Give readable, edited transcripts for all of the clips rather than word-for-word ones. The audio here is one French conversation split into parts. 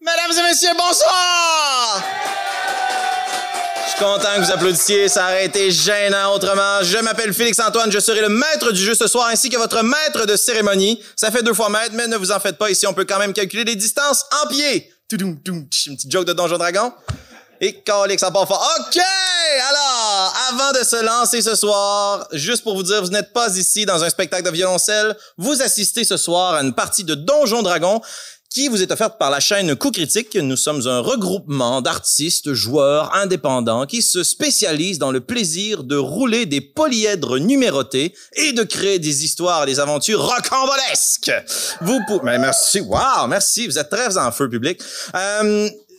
Mesdames et messieurs, bonsoir! Je suis content que vous applaudissiez, ça aurait été gênant autrement. Je m'appelle Félix-Antoine, je serai le maître du jeu ce soir ainsi que votre maître de cérémonie. Ça fait 2 fois maître, mais ne vous en faites pas, ici on peut quand même calculer les distances en pieds. Une petite joke de Donjon Dragon. Et calique, ça part fort. OK! Alors, avant de se lancer ce soir, juste pour vous dire, vous n'êtes pas ici dans un spectacle de violoncelle. Vous assistez ce soir à une partie de Donjon Dragon qui vous est offerte par la chaîne Coup Critique. Nous sommes un regroupement d'artistes, joueurs indépendants qui se spécialisent dans le plaisir de rouler des polyèdres numérotés et de créer des histoires et des aventures rocambolesques. Vous pouvez... Mais merci, wow, merci, vous êtes très en feu, public.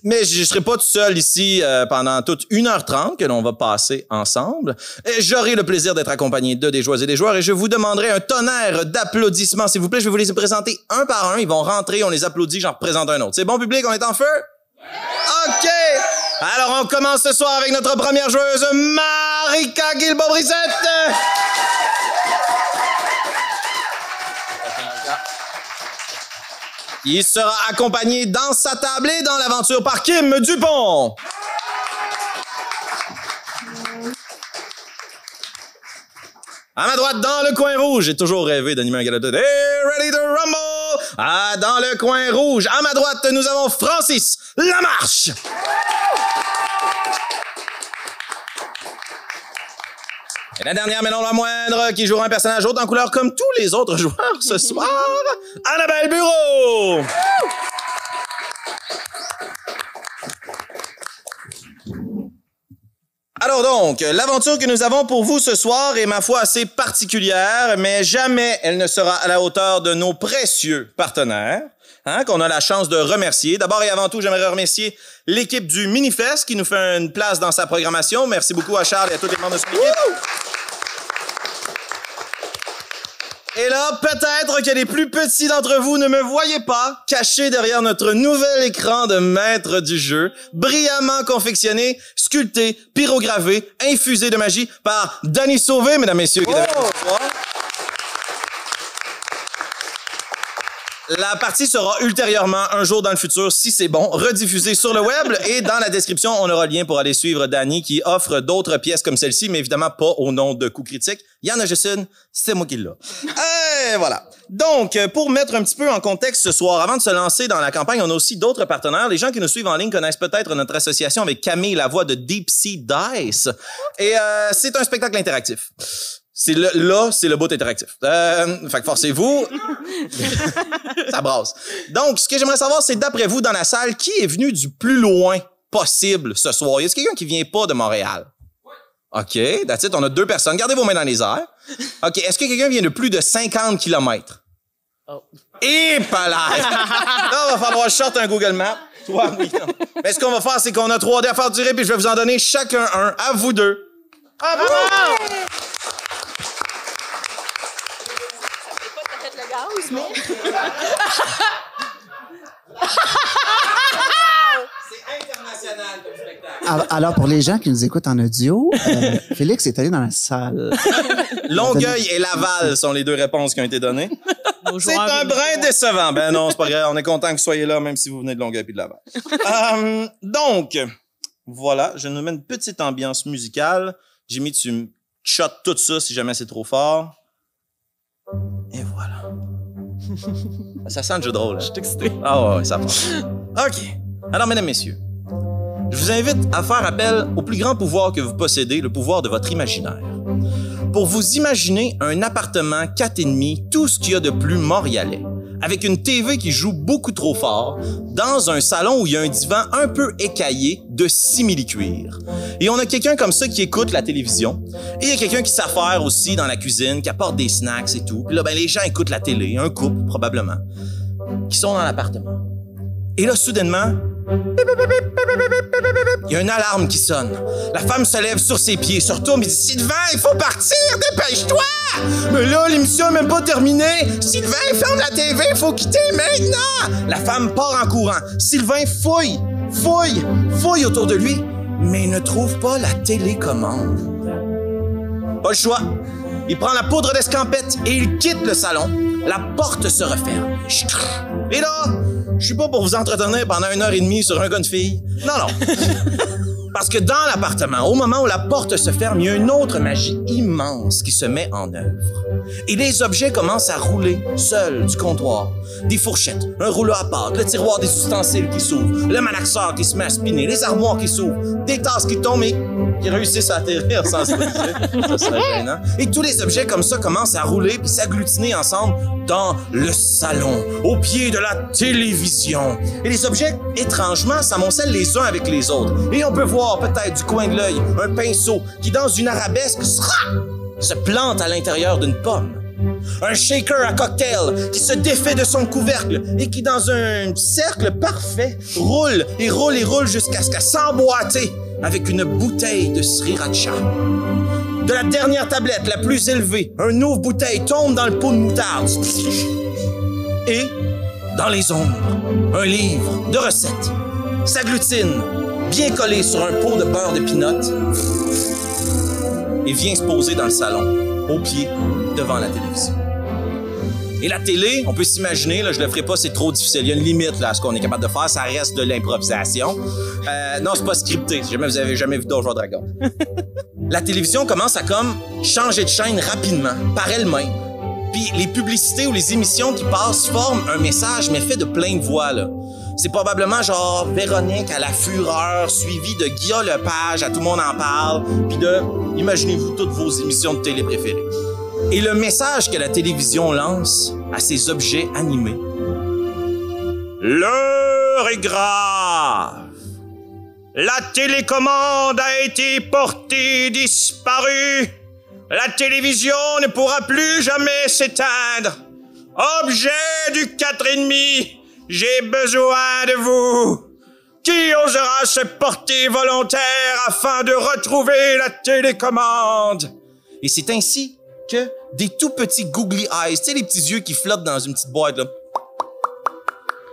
Mais je serai pas tout seul ici pendant toute 1h30 que l'on va passer ensemble. J'aurai le plaisir d'être accompagné de des joueuses et des joueurs et je vous demanderai un tonnerre d'applaudissements, s'il vous plaît. Je vais vous les présenter un par un. Ils vont rentrer, on les applaudit, j'en représente un autre. C'est bon, public? On est en feu? OK! Alors, on commence ce soir avec notre première joueuse, Marika Guilbeault-Brissette! Il sera accompagné dans sa table et dans l'aventure par Kim Dupont. À ma droite, dans le coin rouge, j'ai toujours rêvé d'animer un gala de Hey, ready to rumble! Ah, dans le coin rouge, à ma droite, nous avons Francis Lamarche. Et la dernière, mais non la moindre, qui jouera un personnage haut en couleur comme tous les autres joueurs ce soir, Annabelle Bureau! Alors donc, l'aventure que nous avons pour vous ce soir est, ma foi, assez particulière, mais jamais elle ne sera à la hauteur de nos précieux partenaires, qu'on a la chance de remercier. D'abord et avant tout, j'aimerais remercier l'équipe du Minifest qui nous fait une place dans sa programmation. Merci beaucoup à Charles et à tous les membres de son équipe. Et là, peut-être que les plus petits d'entre vous ne me voyaient pas, caché derrière notre nouvel écran de maître du jeu, brillamment confectionné, sculpté, pyrogravé, infusé de magie par Danny Sauvé, mesdames, messieurs, qui est avec nous ce soir. La partie sera ultérieurement, un jour dans le futur, si c'est bon, rediffusée sur le web et dans la description, on aura le lien pour aller suivre Danny qui offre d'autres pièces comme celle-ci, mais évidemment pas au nom de Coup Critique. Il y en a juste une, c'est moi qui l'ai. Et voilà. Donc, pour mettre un petit peu en contexte ce soir, avant de se lancer dans la campagne, on a aussi d'autres partenaires. Les gens qui nous suivent en ligne connaissent peut-être notre association avec Camille, la voix de Deep Sea Dice. Et c'est un spectacle interactif. C'est le bout interactif. Fait que forcez-vous. Ça brasse. Donc, ce que j'aimerais savoir, c'est d'après vous, dans la salle, qui est venu du plus loin possible ce soir? Y a-t-il quelqu'un qui vient pas de Montréal? OK, that's it. On a 2 personnes. Gardez vos mains dans les airs. OK, est-ce que quelqu'un vient de plus de 50 km? Oh. Et pas là! Là, il va falloir que je sorte un Google Maps. Toi, oui. Mais ce qu'on va faire, c'est qu'on a 3 dés à faire durer, puis je vais vous en donner chacun un. À vous 2. À vous! C'est international comme spectacle. Alors, pour les gens qui nous écoutent en audio, Félix est allé dans la salle. Longueuil et Laval sont les 2 réponses qui ont été données. C'est un brin décevant. Ben non, c'est pas grave. On est content que vous soyez là, même si vous venez de Longueuil et de Laval. Donc, voilà. Je nous mets une petite ambiance musicale. Jimmy, tu me shottes tout ça si jamais c'est trop fort. Et voilà. Ça sent le jeu de rôle. Je suis excité. Ah ouais, ça part. OK. Alors, mesdames, messieurs, je vous invite à faire appel au plus grand pouvoir que vous possédez, le pouvoir de votre imaginaire. Pour vous imaginer un appartement 4,5, tout ce qu'il y a de plus montréalais, avec une TV qui joue beaucoup trop fort, dans un salon où il y a un divan un peu écaillé de simili-cuir. Et on a quelqu'un comme ça qui écoute la télévision. Et il y a quelqu'un qui s'affaire aussi dans la cuisine, qui apporte des snacks et tout. Puis là, ben, les gens écoutent la télé, un couple probablement, qui sont dans l'appartement. Et là, soudainement, il y a une alarme qui sonne. La femme se lève sur ses pieds, se retourne et dit « Sylvain, il faut partir, dépêche-toi! » Mais là, l'émission n'est même pas terminée. « Sylvain, ferme la TV, il faut quitter maintenant! » La femme part en courant. Sylvain fouille autour de lui, mais il ne trouve pas la télécommande. Pas le choix. Il prend la poudre d'escampette et il quitte le salon. La porte se referme. Et là, je suis pas pour vous entretenir pendant 1h30 sur un gars de fille. Non, non. Parce que dans l'appartement, au moment où la porte se ferme, il y a une autre magie immense qui se met en œuvre. Et les objets commencent à rouler seuls du comptoir. Des fourchettes, un rouleau à pâte, le tiroir des ustensiles qui s'ouvre, le malaxeur qui se met à spinner, les armoires qui s'ouvrent, des tasses qui tombent et qui réussissent à atterrir sans se briser. Ça serait gênant. Et tous les objets comme ça commencent à rouler puis s'agglutiner ensemble dans le salon, au pied de la télévision. Et les objets, étrangement, s'amoncellent les uns avec les autres. Et on peut voir peut-être du coin de l'œil un pinceau qui, dans une arabesque, se plante à l'intérieur d'une pomme. Un shaker à cocktail qui se défait de son couvercle et qui, dans un cercle parfait, roule et roule et roule jusqu'à ce qu'elle s'emboîter avec une bouteille de sriracha. De la dernière tablette, la plus élevée, un ouvre-bouteille tombe dans le pot de moutarde. Et, dans les ombres, un livre de recettes s'agglutine, bien collé sur un pot de beurre de pinot, et vient se poser dans le salon, au pied, devant la télévision. Et la télé, on peut s'imaginer, là, je le ferai pas, c'est trop difficile. Il y a une limite là, à ce qu'on est capable de faire, ça reste de l'improvisation. Non, c'est pas scripté, si jamais vous avez jamais vu Donjons Dragons. La télévision commence à comme changer de chaîne rapidement, par elle-même. Puis les publicités ou les émissions qui passent forment un message, mais fait de plein de voix, là. C'est probablement genre Véronique à la fureur, suivi de Guillaume Lepage, à Tout le monde en parle, puis de, imaginez-vous toutes vos émissions de télé préférées. Et le message que la télévision lance à ces objets animés. L'heure est grave. La télécommande a été portée disparue. La télévision ne pourra plus jamais s'éteindre. Objet du 4,5, j'ai besoin de vous. Qui osera se porter volontaire afin de retrouver la télécommande? Et c'est ainsi que des tout petits googly eyes, tu sais, les petits yeux qui flottent dans une petite boîte, là,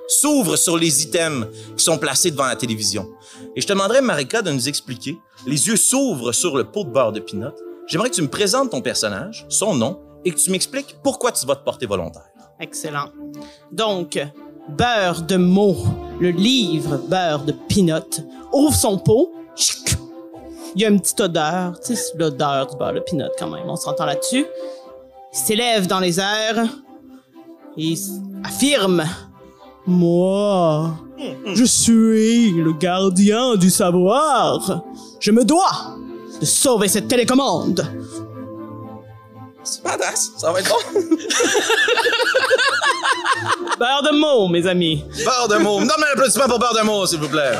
s'ouvrent sur les items qui sont placés devant la télévision. Et je te demanderais, Marika, de nous expliquer. Les yeux s'ouvrent sur le pot de beurre de pinot. J'aimerais que tu me présentes ton personnage, son nom, et que tu m'expliques pourquoi tu vas te porter volontaire. Excellent. Donc, Beurre de mots, le livre Beurre de pinot, ouvre son pot. Il y a une petite odeur, tu sais, c'est l'odeur du beurre de pinot quand même, on s'entend là-dessus. Il s'élève dans les airs et affirme: moi, je suis le gardien du savoir. Je me dois de sauver cette télécommande. C'est badass, ça va être bon. Beurre de mots, mes amis. Beurre de mots. Donne-moi un applaudissement pour Beurre de mots, s'il vous plaît.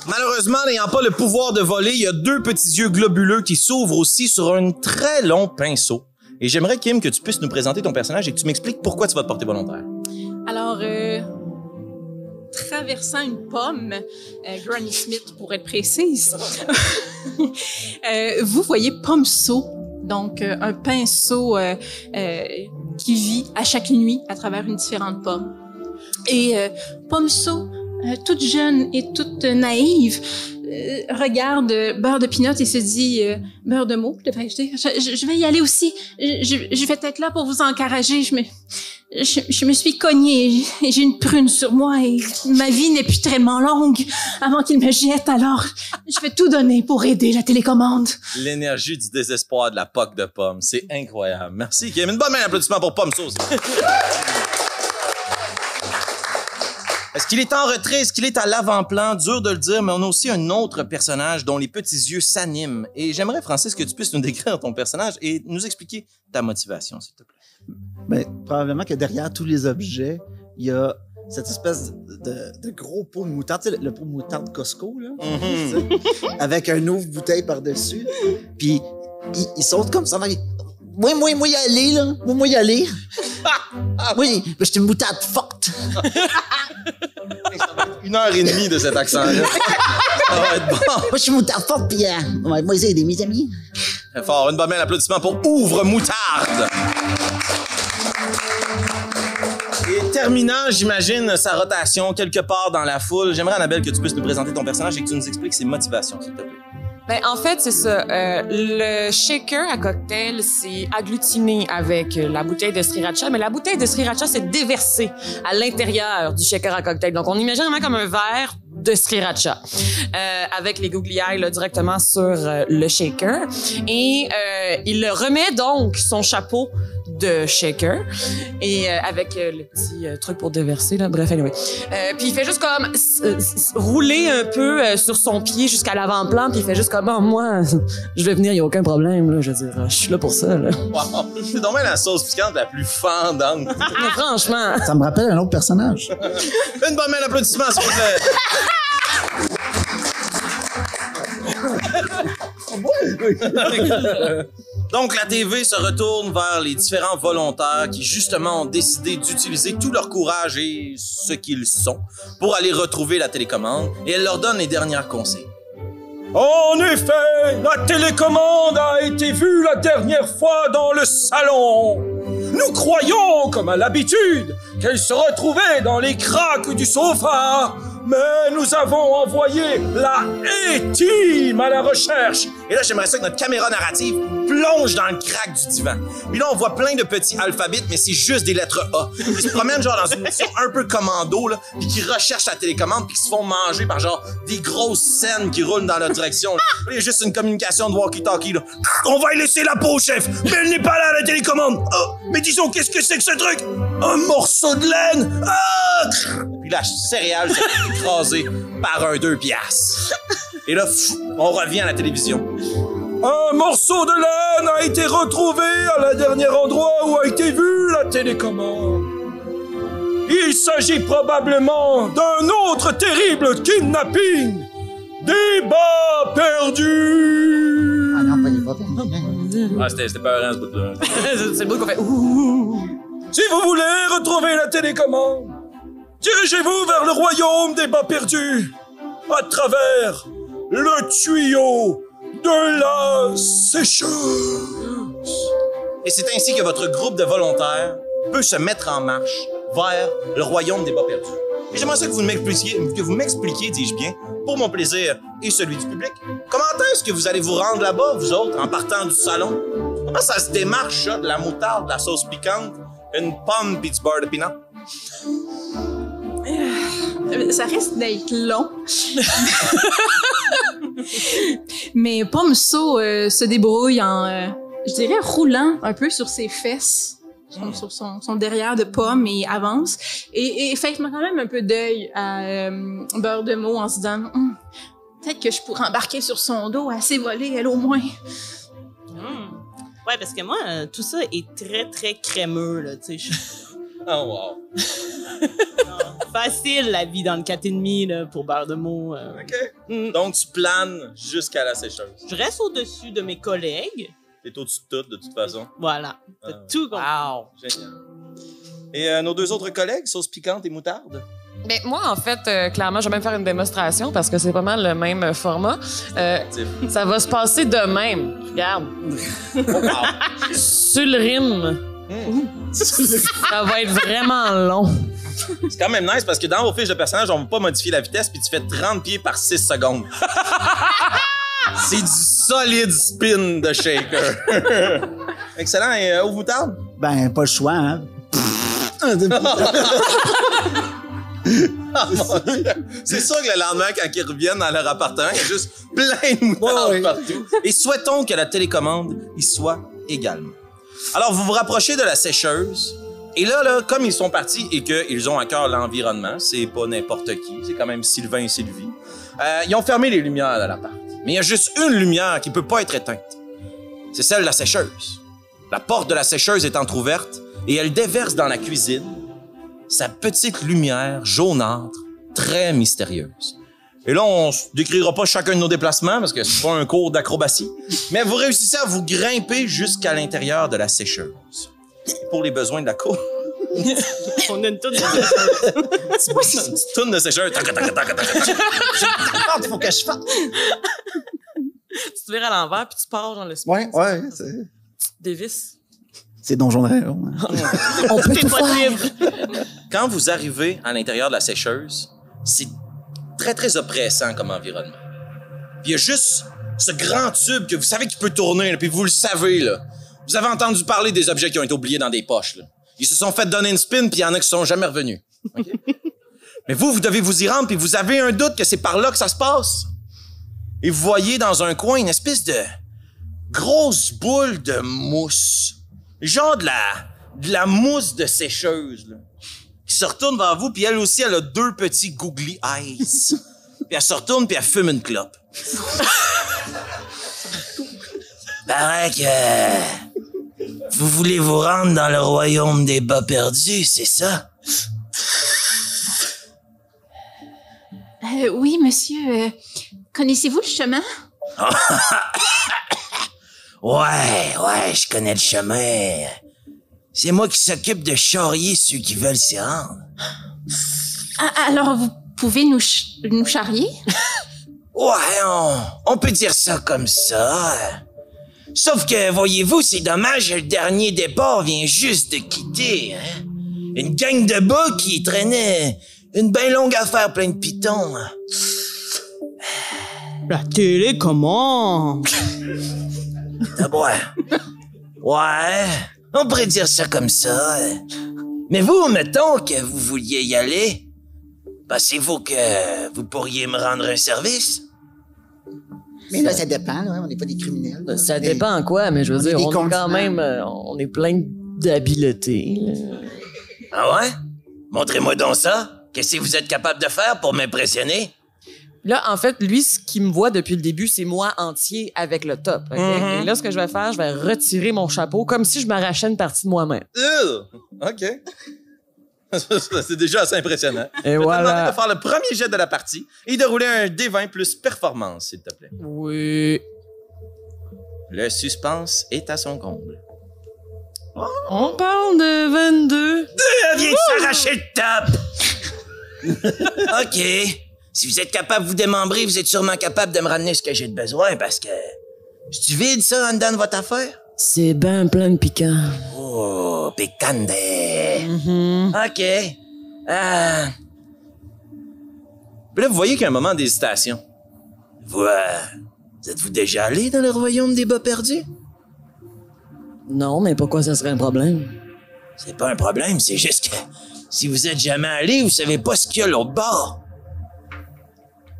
Malheureusement, n'ayant pas le pouvoir de voler, il y a deux petits yeux globuleux qui s'ouvrent aussi sur un très long pinceau. Et j'aimerais, Kim, que tu puisses nous présenter ton personnage et que tu m'expliques pourquoi tu vas te porter volontaire. Alors, traversant une pomme, Granny Smith pour être précise, vous voyez Pommeau, donc un pinceau qui vit à chaque nuit à travers une différente pomme. Et Pommeau, toute jeune et toute naïve, regarde Beurre de pinot et se dit Beurre de mots, je vais y aller aussi. Je vais être là pour vous encourager. Je me suis cognée et j'ai une prune sur moi et ma vie n'est plus tellement longue avant qu'il me jette. Alors, je vais tout donner pour aider la télécommande. L'énergie du désespoir de la poque de pomme, c'est incroyable. Merci, Kim. Une bonne main d'applaudissement pour Pomme Sauce. Est-ce qu'il est en retrait? Est-ce qu'il est à l'avant-plan? Dur de le dire, mais on a aussi un autre personnage dont les petits yeux s'animent. Et j'aimerais, Francis, que tu puisses nous décrire ton personnage et nous expliquer ta motivation, s'il te plaît. Ben, probablement que derrière tous les objets, il y a cette espèce de gros pot de moutarde, tu sais, le pot de moutarde Costco, là, avec un ouvre-bouteille par-dessus. Puis, il saute comme ça. Moi, y aller, là. Moi, y aller. Oui, je suis une moutarde forte. Ça va être 1h30 de cet accent-là. Ça va être bon. Moi, je suis une moutarde forte, puis moi, j'ai aider mes amis. Très fort. Une bonne main d'applaudissement pour Ouvre Moutarde. Et terminant, j'imagine, sa rotation quelque part dans la foule, j'aimerais, Annabelle, que tu puisses nous présenter ton personnage et que tu nous expliques ses motivations, s'il te plaît. Ben, en fait, c'est ça. Le shaker à cocktail, c'est agglutiné avec la bouteille de sriracha, mais la bouteille de sriracha, c'est déversée à l'intérieur du shaker à cocktail. Donc, on imagine vraiment comme un verre de sriracha avec les googly eyes là, directement sur le shaker. Et il remet donc son chapeau de shaker et avec le petit truc pour déverser là, bref anyway. Puis il fait juste comme rouler un peu sur son pied jusqu'à l'avant-plan, puis il fait juste comme moi je vais venir, il y a aucun problème là, je veux dire je suis là pour ça là. Wow. C'est donc bien la sauce piquante la plus fendante. Mais franchement, Ça me rappelle un autre personnage. Une bonne main d'applaudissements s'il vous plaît. Donc, la TV se retourne vers les différents volontaires qui, justement, ont décidé d'utiliser tout leur courage et ce qu'ils sont pour aller retrouver la télécommande, et elle leur donne les derniers conseils. En effet, la télécommande a été vue la dernière fois dans le salon. Nous croyons, comme à l'habitude, qu'elle se retrouvait dans les craques du sofa, mais nous avons envoyé la E-Team à la recherche. Et là, j'aimerais ça que notre caméra narrative plonge dans le crack du divan. Puis là, on voit plein de petits alphabets, mais c'est juste des lettres A. Ils se promènent genre dans une mission un peu commando, là, puis qui recherchent la télécommande, puis qui se font manger par genre des grosses scènes qui roulent dans leur direction. Là, il y a juste une communication de walkie-talkie, là. On va y laisser la peau, chef, mais elle n'est pas là, la télécommande. Oh, mais disons, qu'est-ce que c'est que ce truc? Un morceau de laine? Ah! Puis la céréale s'est écrasée par un 2 piastres. Et là, on revient à la télévision. Un morceau de laine a été retrouvé à la dernière endroit où a été vue la télécommande. Il s'agit probablement d'un autre terrible kidnapping. Des bas perdus. Ah non, pas perdu. Ah, c'était pas rien ce bout-là. c'est le bout qu'on fait ouh. Si vous voulez retrouver la télécommande, dirigez-vous vers le royaume des bas perdus, à travers le tuyau de la sécheuse. Et c'est ainsi que votre groupe de volontaires peut se mettre en marche vers le royaume des bas perdus. Et j'aimerais ça que vous m'expliquiez, dis-je bien, pour mon plaisir et celui du public, comment est-ce que vous allez vous rendre là-bas, vous autres, en partant du salon? Comment ça se démarche, ça, de la moutarde, de la sauce piquante, une pomme pis du beurre de pinot? Ça risque d'être long. Mais Pomso se débrouille en, je dirais, roulant un peu sur ses fesses, sur son derrière de pomme et avance. Et fait quand même un peu d'œil à Beurre de Meaux en se disant peut-être que je pourrais embarquer sur son dos, assez voler, elle au moins. Ouais, parce que moi, tout ça est très, très crémeux, là, tu sais. Oh, wow. Facile, la vie dans le 4,5 là, pour Beurre de Meaux. OK. Donc, tu planes jusqu'à la sécheuse. Je reste au-dessus de mes collègues. T'es au-dessus de tout, de toute façon. Voilà. T'as tout compris. Wow. Génial. Et nos deux autres collègues, sauce piquante et moutarde? Ben, moi, en fait, clairement, je vais même faire une démonstration parce que c'est pas mal le même format. Ça va se passer de même. Regarde. Sur le rime. Ça va être vraiment long. C'est quand même nice parce que dans vos fiches de personnage, on ne va pas modifier la vitesse puis tu fais 30 pieds par 6 secondes. C'est du solide spin de shaker. Excellent. Et aux moutardes? Ben, pas le choix, hein. Oh, mon Dieu. C'est sûr que le lendemain, quand ils reviennent dans leur appartement, il y a juste plein de moutardes partout. Et souhaitons que la télécommande y soit également. Alors, vous vous rapprochez de la sécheuse. Et là, comme ils sont partis et qu'ils ont à cœur l'environnement, c'est pas n'importe qui, c'est quand même Sylvain et Sylvie, ils ont fermé les lumières de l'appart. Mais il y a juste une lumière qui peut pas être éteinte. C'est celle de la sécheuse. La porte de la sécheuse est entrouverte et elle déverse dans la cuisine sa petite lumière jaunâtre, très mystérieuse. Et là, on ne décrira pas chacun de nos déplacements parce que c'est pas un cours d'acrobatie, mais vous réussissez à vous grimper jusqu'à l'intérieur de la sécheuse. Pour les besoins de la cour. On a une toune de sécheuse. C'est pas une petite toune de sécheuse. Il faut que je fasse. Tu te vires à l'envers puis tu pars dans l'espace. Ouais, Tu dévisses. c'est Donjon Dragon. Hein. On peut tout faire. Quand vous arrivez à l'intérieur de la sécheuse, c'est très, très oppressant comme environnement. Puis il y a juste Ce grand tube que vous savez qu'il peut tourner, là, puis vous le savez, là. Vous avez entendu parler des objets qui ont été oubliés dans des poches, là. Ils se sont fait donner une spin, puis il y en a qui sont jamais revenus. Okay? Mais vous devez vous y rendre, puis vous avez un doute que c'est par là que ça se passe. Et vous voyez dans un coin une espèce de grosse boule de mousse. Genre de la mousse de sécheuse, là. Qui se retourne vers vous, puis elle aussi, elle a 2 petits googly eyes. Puis elle se retourne, puis elle fume une clope. Paraît que vous voulez vous rendre dans le royaume des bas perdus, c'est ça? Oui, monsieur. Connaissez-vous le chemin? Ouais, je connais le chemin. C'est moi qui s'occupe de charrier ceux qui veulent s'y rendre. Alors, vous pouvez nous charrier? Ouais, on peut dire ça comme ça. Sauf que, voyez-vous, c'est dommage, le dernier départ vient juste de quitter. Hein? Une gang de bas qui traînait une bien longue affaire pleine de pitons. La télécommande. Ouais, on pourrait dire ça comme ça. Mais vous, mettons que vous vouliez y aller, pensez-vous que vous pourriez me rendre un service? Mais là, ça dépend, là. On n'est pas des criminels. Là. Ça dépend en quoi, mais je veux dire, on est quand même... on est plein d'habiletés. Ah ouais? Montrez-moi donc ça. Qu'est-ce que vous êtes capable de faire pour m'impressionner? Là, en fait, lui, ce qu'il me voit depuis le début, c'est moi entier avec le top. Okay? Et là, ce que je vais faire, je vais retirer mon chapeau comme si je m'arrachais une partie de moi-même. OK. C'est déjà assez impressionnant. Et je vais voilà. te demander de faire le premier jet de la partie et de rouler un D20 plus performance, s'il te plaît. Oui. Le suspense est à son comble. On parle de 22. Elle vient de s'arracher le top! OK. Si vous êtes capable de vous démembrer, vous êtes sûrement capable de me ramener ce que j'ai de besoin parce que... C'est-tu vide, ça, en dedans de votre affaire? C'est ben plein de piquant. Oh, picante. OK. Puis là, vous voyez qu'il y a un moment d'hésitation. Vous êtes-vous déjà allé dans le royaume des bas perdus? Non, mais pourquoi ça serait un problème? C'est pas un problème, c'est juste que si vous êtes jamais allé, vous savez pas ce qu'il y a l'autre bord.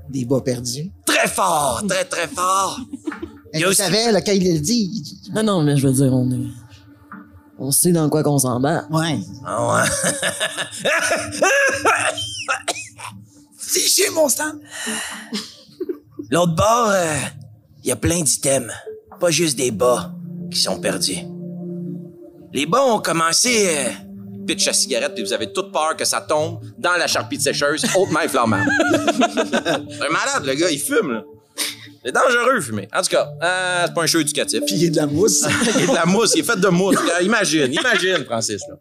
Des bas perdus. Très fort, très, très fort. Et vous savez, là, quand il le dit... Non, mais je veux dire, on sait dans quoi qu'on s'embarque. Ouais. Ah ouais. C'est chez mon stand. L'autre bord, il y a plein d'items. Pas juste des bas qui sont perdus. Les bas ont commencé... pitch à cigarette, puis vous avez toute peur que ça tombe dans la charpie de sécheuse, hautement inflammable. C'est un malade, le gars, il fume, là. C'est dangereux, fumer. En tout cas, c'est pas un show éducatif. Puis il y a de la mousse. Il est de la mousse, il est fait de mousse. Imagine, Francis, là.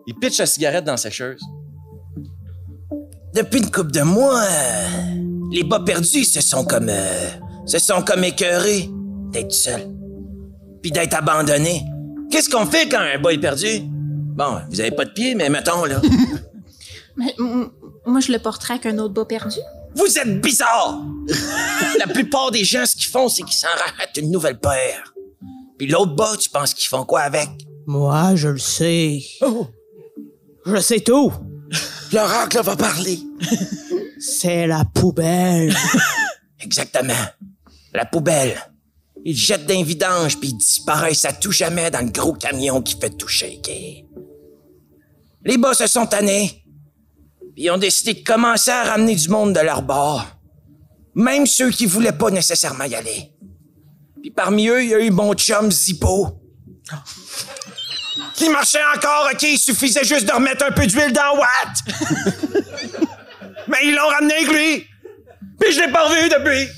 Il pitch la cigarette dans la sécheuse. Depuis une couple de mois, les bas perdus se sont comme écœurés d'être seuls. Puis d'être abandonnés. Qu'est-ce qu'on fait quand un bas est perdu? Bon, vous avez pas de pied, mais mettons, là. Mais, moi, je le porterais avec un autre bas perdu. Vous êtes bizarre! La plupart des gens, ce qu'ils font, c'est qu'ils s'en rachètent une nouvelle paire. Puis l'autre bas, tu penses qu'ils font quoi avec? Moi, je le sais. Je sais tout. L'oracle va parler. C'est la poubelle. Exactement. La poubelle. Ils jettent d'un vidange puis ils disparaissent à tout jamais dans le gros camion qui fait tout shaker. Les bas se sont tannés. Puis ils ont décidé de commencer à ramener du monde de leur bord. Même ceux qui voulaient pas nécessairement y aller. Puis parmi eux, il y a eu mon chum Zippo. Qui marchait encore, OK, il suffisait juste de remettre un peu d'huile dans Watt. Mais ils l'ont ramené avec lui. Puis je l'ai pas revu depuis.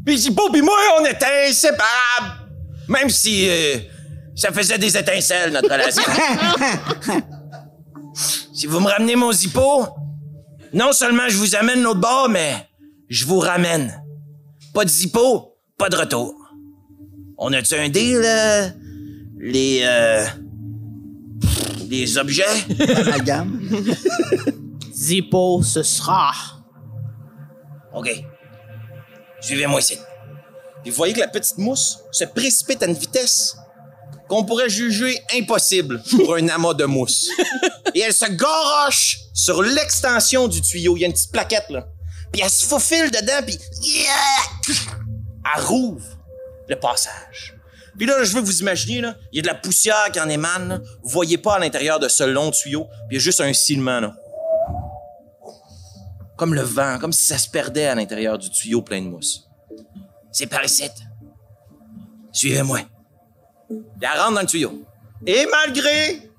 Puis Zippo puis moi, on était inséparables. Même si ça faisait des étincelles, notre relation. Si vous me ramenez mon Zippo, non seulement je vous amène l'autre bord, mais je vous ramène. Pas de Zippo, pas de retour. On a-tu un deal, les objets? La gamme. Zippo, ce sera. OK. Suivez-moi ici. Puis vous voyez que la petite mousse se précipite à une vitesse qu'on pourrait juger impossible pour un amas de mousse. Et elle se garoche sur l'extension du tuyau. Il y a une petite plaquette, là. Puis elle se faufile dedans, puis elle rouvre le passage. Puis là, je veux que vous imaginer, là, il y a de la poussière qui en émane, là. Vous voyez pas à l'intérieur de ce long tuyau, puis il y a juste un silement, là. Comme le vent, comme si ça se perdait à l'intérieur du tuyau plein de mousse. C'est par ici. Suivez-moi. Puis elle rentre dans le tuyau. Et malgré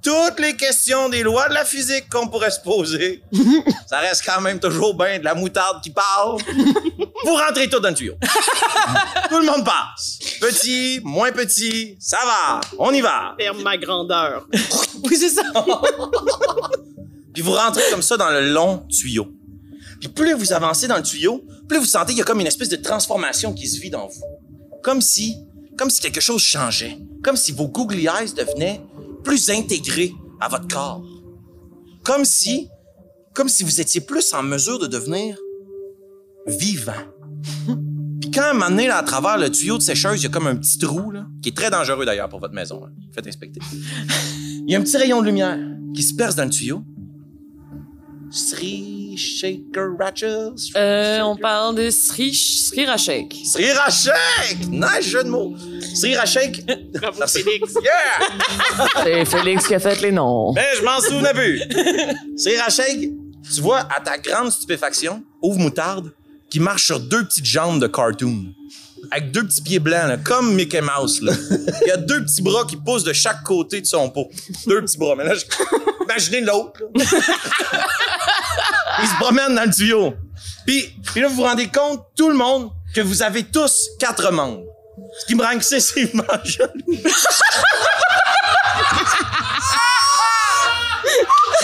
toutes les questions des lois de la physique qu'on pourrait se poser, ça reste quand même toujours bien de la moutarde qui parle. Vous rentrez tous dans le tuyau. Tout le monde passe. Petit, moins petit, ça va. On y va. Ferme ma grandeur. Oui, c'est ça. Puis vous rentrez comme ça dans le long tuyau. Puis plus vous avancez dans le tuyau, plus vous sentez qu'il y a comme une espèce de transformation qui se vit dans vous. Comme si quelque chose changeait. Comme si vos googly eyes devenaient plus intégrés à votre corps. Comme si vous étiez plus en mesure de devenir vivant. Puis quand, à un moment donné, là, à travers le tuyau de sécheuse, il y a comme un petit trou, là, qui est très dangereux d'ailleurs pour votre maison. Hein. Faites inspecter. Il y a un petit rayon de lumière qui se perce dans le tuyau. Sri Shaker Ratchels. On parle de Srirachek. Srirachek! Nice jeu de mots. Srirachek. Bravo, Félix. Yeah! C'est Félix qui a fait les noms. Mais je m'en souvenais plus. Srirachek, tu vois, à ta grande stupéfaction, ouvre moutarde, qui marche sur deux petites jambes de cartoon. Avec deux petits pieds blancs, là, comme Mickey Mouse. Là. Il y a deux petits bras qui poussent de chaque côté de son pot. Deux petits bras. Mais là, imaginez l'autre. Là. Il se promène dans le tuyau. Puis là, vous vous rendez compte, tout le monde, que vous avez tous 4 membres. Ce qui me rend excessivement jaloux.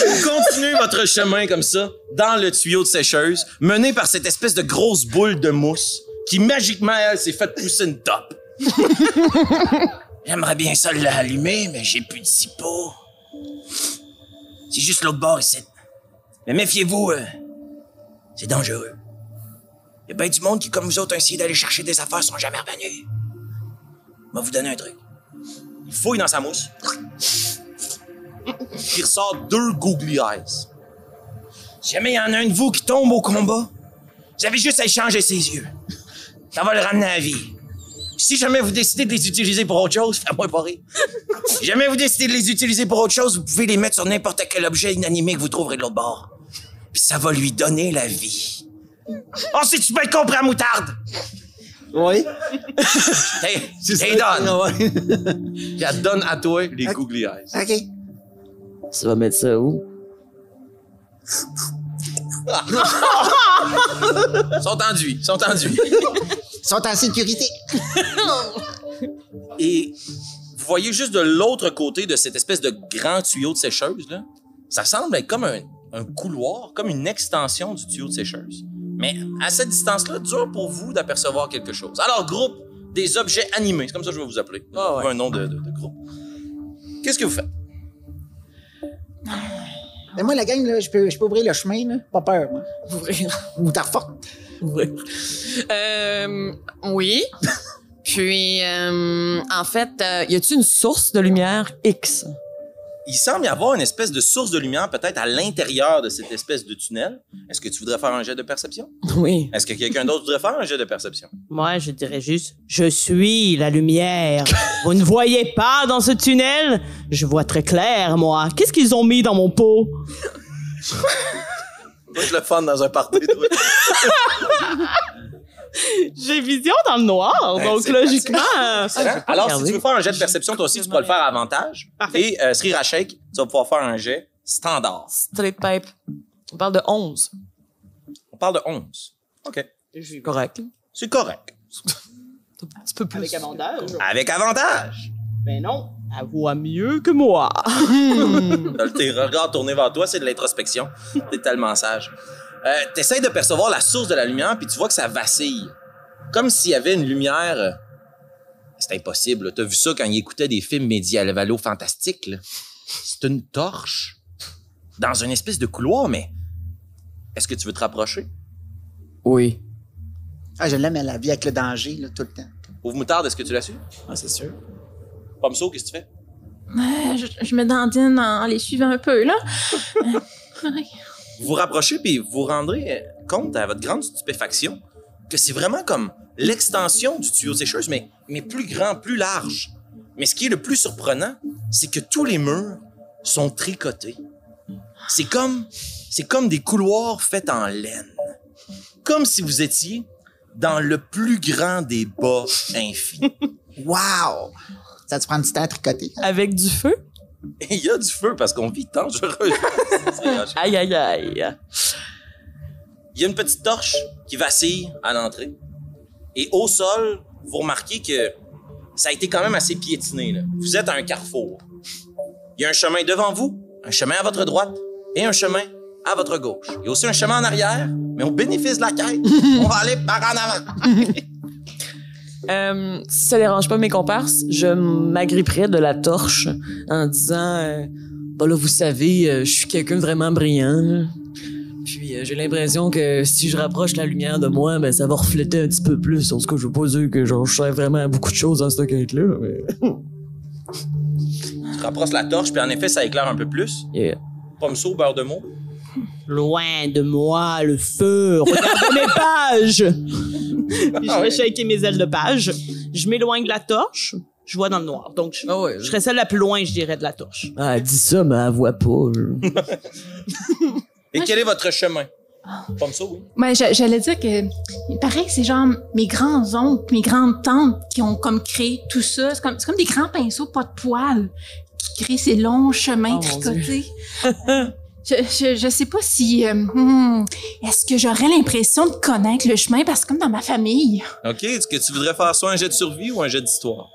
Vous continuez votre chemin comme ça, dans le tuyau de sécheuse, mené par cette espèce de grosse boule de mousse qui, magiquement, elle, s'est fait pousser une top. J'aimerais bien ça l'allumer, mais j'ai plus de cipo. C'est juste l'autre bord ici. Mais méfiez-vous, c'est dangereux. Il y a bien du monde qui, comme vous autres, ont essayé d'aller chercher des affaires, sont jamais revenus. Je vais vous donner un truc. Il fouille dans sa mousse. Il ressort 2 googly eyes. Si jamais il y en a un de vous qui tombe au combat, vous avez juste à échanger ses yeux. Ça va le ramener à la vie. Si jamais vous décidez de les utiliser pour autre chose, fais-moi pas rire. Si jamais vous décidez de les utiliser pour autre chose, vous pouvez les mettre sur n'importe quel objet inanimé que vous trouverez de l'autre bord. Puis ça va lui donner la vie. Oh, si tu peux être compris à moutarde! Oui. T'es donne. Ouais. Puis elle donne à toi les googly eyes. OK. Tu vas mettre ça où? Ils sont enduits. Ils sont en sécurité. Et vous voyez juste de l'autre côté de cette espèce de grand tuyau de sécheuse, là, ça semble être comme un couloir, comme une extension du tuyau de sécheuse. Mais à cette distance-là, dur pour vous d'apercevoir quelque chose. Alors, groupe des objets animés, c'est comme ça que je vais vous appeler. Ah ouais. Un nom de groupe. Qu'est-ce que vous faites? Mais moi, la gang, là, je peux ouvrir le chemin, là. Pas peur, moi. Ouvrir. Moutarde forte. Ouvrir. Oui. Puis, en fait, y a-t-il une source de lumière X? Il semble y avoir une espèce de source de lumière peut-être à l'intérieur de cette espèce de tunnel. Est-ce que tu voudrais faire un jet de perception? Oui. Est-ce que quelqu'un d'autre voudrait faire un jet de perception? Moi, je dirais juste, je suis la lumière. Vous ne voyez pas dans ce tunnel? Je vois très clair, moi. Qu'est-ce qu'ils ont mis dans mon pot? Moi, je le fun dans un party, toi. J'ai vision dans le noir, Ben, donc c'est logiquement... Alors, si tu veux faire un jet de perception, toi aussi, tu pourras le faire à avantage. Parfait. Et Srirachek, tu vas pouvoir faire un jet standard. Straight pipe. On parle de 11. On parle de 11. OK. Correct. C'est correct. Un petit peu plus. Avec avantage? Avec avantage. Ben non, elle voit mieux que moi. Tes regards tournés vers toi, c'est de l'introspection. T'es tellement sage. T'essayes de percevoir la source de la lumière, puis tu vois que ça vacille. Comme s'il y avait une lumière... C'est impossible. Là. T'as vu ça quand il écoutait des films médiévalo fantastiques. Là. C'est une torche dans une espèce de couloir, mais... Est-ce que tu veux te rapprocher? Oui. Ah, je l'aime, elle a la vie avec le danger, là, tout le temps. Pauvre moutarde, est-ce que tu l'as su? Ah, c'est sûr. Pomso, qu'est-ce que tu fais? Je me dandine en les suivant un peu, là. Ouais. Vous vous rapprochez puis vous vous rendrez compte à votre grande stupéfaction que c'est vraiment comme l'extension du tuyau de sécheuse, mais plus grand, plus large. Mais ce qui est le plus surprenant, c'est que tous les murs sont tricotés. C'est comme des couloirs faits en laine. Comme si vous étiez dans le plus grand des bas infinis. Wow! Ça te prend du temps à tricoter? Avec du feu? Et il y a du feu parce qu'on vit dangereux. Aïe, aïe, aïe. Il y a une petite torche qui vacille à l'entrée. Et au sol, vous remarquez que ça a été quand même assez piétiné, là. Vous êtes à un carrefour. Il y a un chemin devant vous, un chemin à votre droite et un chemin à votre gauche. Il y a aussi un chemin en arrière, mais au bénéfice de la quête, on va aller par en avant. Si ça dérange pas mes comparses, je m'agripperais de la torche en disant bah là, vous savez, je suis quelqu'un de vraiment brillant. Là. Puis j'ai l'impression que si je rapproche la lumière de moi, ben ça va refléter un petit peu plus. En tout cas, je veux pas dire que genre, je sais vraiment beaucoup de choses dans cette quête-là. Mais... Tu rapproches la torche, puis en effet, ça éclaire un peu plus. Yeah. Pomso, beurre de mots. Loin de moi, le feu. Regardez mes pages. Puis je vais shaker mes ailes de page. Je m'éloigne de la torche. Je vois dans le noir. Donc, je serais celle la plus loin, je dirais, de la torche. Ah, elle dit ça, mais elle voit pas. Et quel est votre chemin? Pomso, oui. Ouais, j'allais dire que il paraît que c'est genre mes grands-oncles, mes grandes-tantes qui ont comme créé tout ça. C'est comme des grands pinceaux pas de poils qui créent ces longs chemins tricotés. Je sais pas si... est-ce que j'aurais l'impression de connaître le chemin? Parce que comme dans ma famille... OK. Est-ce que tu voudrais faire soit un jet de survie ou un jet d'histoire?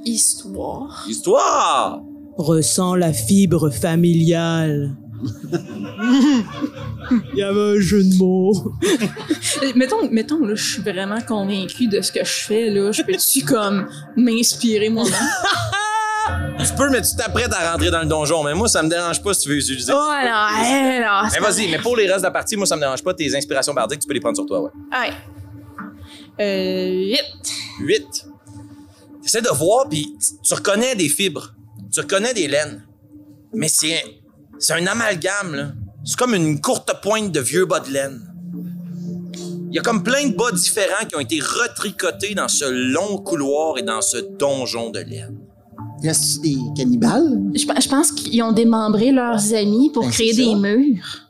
Histoire. Histoire! Ressens la fibre familiale. Il y avait un jeu de mots. Mettons, là, je suis vraiment convaincue de ce que je fais, là. Je peux-tu, comme, m'inspirer moi-même? Tu peux, mais tu t'apprêtes à rentrer dans le donjon. Mais moi, ça me dérange pas si tu veux utiliser. Oh non, Mais vas-y, mais pour les restes de la partie, moi, ça me dérange pas. Tes inspirations bardiques, tu peux les prendre sur toi, ouais. Ouais. 8. T'essaies de voir, puis tu reconnais des fibres. Tu reconnais des laines. Mais c'est un amalgame, là. C'est comme une courte pointe de vieux bas de laine. Il y a comme plein de bas différents qui ont été retricotés dans ce long couloir et dans ce donjon de laine. Y a-tu des cannibales? Je pense qu'ils ont démembré leurs amis pour créer des murs.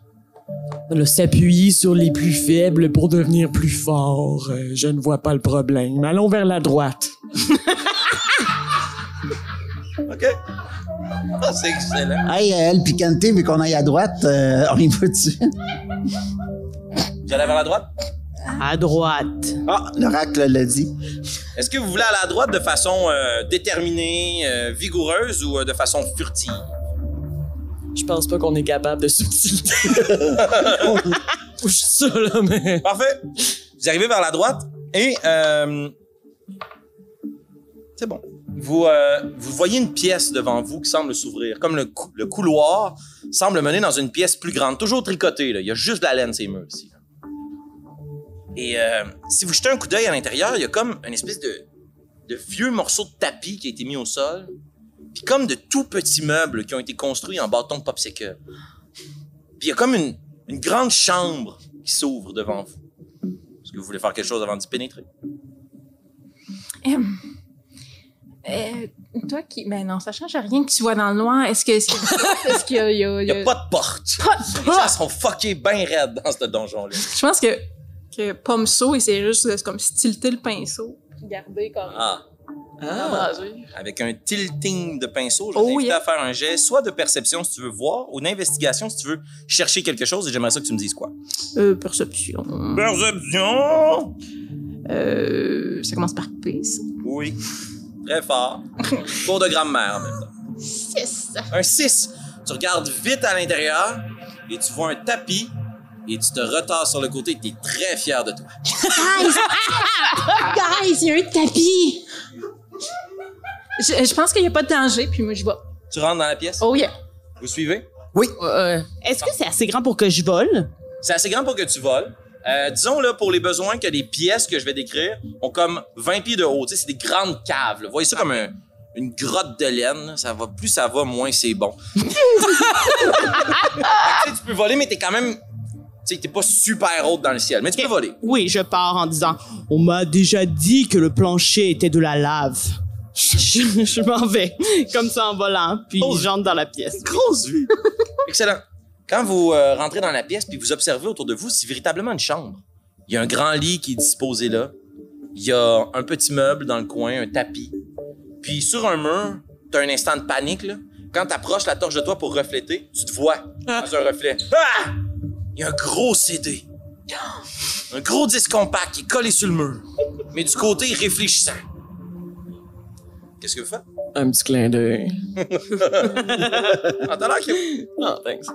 Là, s'appuyer sur les plus faibles pour devenir plus fort. Je ne vois pas le problème. Allons vers la droite. OK. Ah, c'est excellent. Hey, El Picante, vu qu'on aille à droite, on y va dessus. Vous allez vers la droite? À droite. Ah, l'oracle l'a dit. Est-ce que vous voulez aller à droite de façon déterminée, vigoureuse ou de façon furtive? Je pense pas qu'on est capable de subtilité. Je suis ça, là, mais... Parfait. Vous arrivez vers la droite et... c'est bon. Vous voyez une pièce devant vous qui semble s'ouvrir. Comme le couloir semble mener dans une pièce plus grande. Toujours tricotée, là. Il y a juste de la laine, ces murs, ici. Et si vous jetez un coup d'œil à l'intérieur, il y a comme une espèce de vieux morceau de tapis qui a été mis au sol. Puis comme de tout petits meubles qui ont été construits en bâton de popsicle. Puis il y a comme une grande chambre qui s'ouvre devant vous. Est-ce que vous voulez faire quelque chose avant d'y pénétrer? Toi qui... Ben non, ça change rien que tu vois dans le noir. Est-ce qu'il y a... Il y a pas de porte. Les gens sont fuckés bien raides dans ce donjon-là. Je pense que Pomso, il s'est juste comme stilter le pinceau. Garder comme... Avec un tilting de pinceau, je vais t'inviter à faire un jet, soit de perception si tu veux voir, ou d'investigation si tu veux chercher quelque chose, et j'aimerais ça que tu me dises quoi. Perception. Perception! Ça commence par P, ça. Oui. Très fort. Cours de grammaire en même temps. 6. Un 6. Tu regardes vite à l'intérieur, et tu vois un tapis, et tu te retasses sur le côté, et tu es très fier de toi. Guys, il y a un tapis! Je pense qu'il n'y a pas de danger, puis moi, je vais. Tu rentres dans la pièce? Oh yeah! Vous suivez? Oui. Est-ce que c'est assez grand pour que je vole? C'est assez grand pour que tu voles. Disons, là, pour les besoins que les pièces que je vais décrire ont comme 20 pieds de haut. Tu sais, c'est des grandes caves. Là. Vous voyez ça comme une grotte de laine. Là. Ça va, plus ça va, moins c'est bon. Tu peux voler, mais t'es quand même... Tu sais, t'es pas super haute dans le ciel, mais tu peux voler. Oui, je pars en disant « On m'a déjà dit que le plancher était de la lave. » Je m'en vais, comme ça en volant, puis j'entre dans la pièce. Grosse vie! Excellent. Quand vous rentrez dans la pièce puis vous observez autour de vous, c'est véritablement une chambre. Il y a un grand lit qui est disposé là. Il y a un petit meuble dans le coin, un tapis. Puis sur un mur, t'as un instant de panique, là. Quand t'approches la torche de toi pour refléter, tu te vois dans un reflet. Ah! Il y a un gros CD. Un gros disque compact qui est collé sur le mur. Mais du côté réfléchissant. Qu'est-ce que vous faites? Un petit clin d'œil. Ah, t'as l'air cute. Oh, thanks.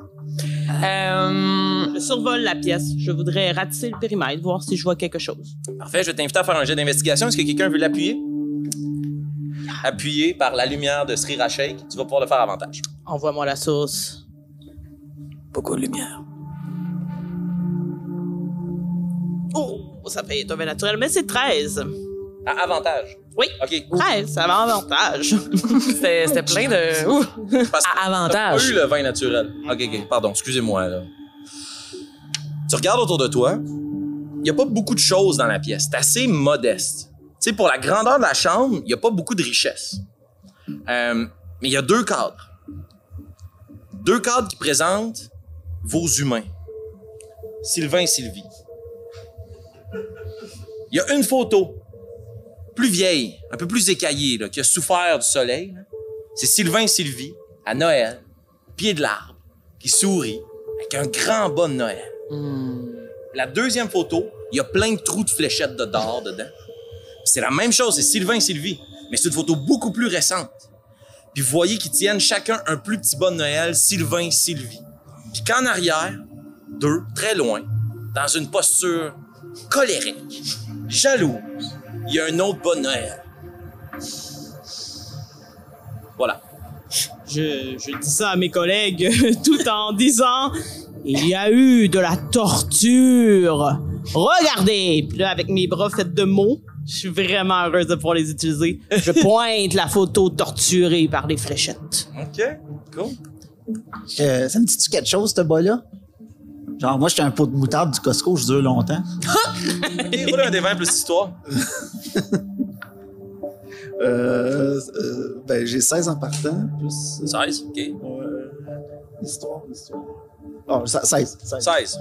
Je survole la pièce. Je voudrais ratisser le périmètre, voir si je vois quelque chose. Parfait, je vais t'inviter à faire un jet d'investigation. Est-ce que quelqu'un veut l'appuyer? Appuyé par la lumière de Sriracha Shake, tu vas pouvoir le faire avantage. Envoie-moi la sauce. Beaucoup de lumière. Oh, ça fait tomber naturel, mais c'est 13. À avantage. Oui. OK. 13, ça va avantage. C'était plein de... Ouh. Parce que À avantage. t'as pas eu le vin naturel. OK. Pardon, excusez-moi, là. Tu regardes autour de toi, il n'y a pas beaucoup de choses dans la pièce. C'est assez modeste. Tu sais, pour la grandeur de la chambre, il n'y a pas beaucoup de richesse. Mais il y a 2 cadres. 2 cadres qui présentent vos humains. Sylvain et Sylvie. Il y a une photo, plus vieille, un peu plus écaillée, là, qui a souffert du soleil. Là. C'est Sylvain et Sylvie, à Noël, pied de l'arbre, qui sourit, avec un grand bas de Noël. La deuxième photo, il y a plein de trous de fléchettes de d'or dedans. C'est la même chose, c'est Sylvain et Sylvie, mais c'est une photo beaucoup plus récente. Puis vous voyez qu'ils tiennent chacun un plus petit bas de Noël, Sylvain et Sylvie. Puis qu'en arrière, 2, très loin, dans une posture colérique, jalouse, il y a un autre bas de Noël. Voilà. Je dis ça à mes collègues tout en disant « Il y a eu de la torture. Regardez! » Puis là, avec mes bras faits de mots, je suis vraiment heureuse de pouvoir les utiliser. Je pointe la photo torturée par les fléchettes. OK, cool. Ça me dit-tu quelque chose, ce bas-là? Genre, moi, j'étais un pot de moutarde du Costco, je dure longtemps. Et roule un des 20 plus histoire. Ben, j'ai 16 en partant, plus... 16, OK. Histoire. Oh, 16. 16.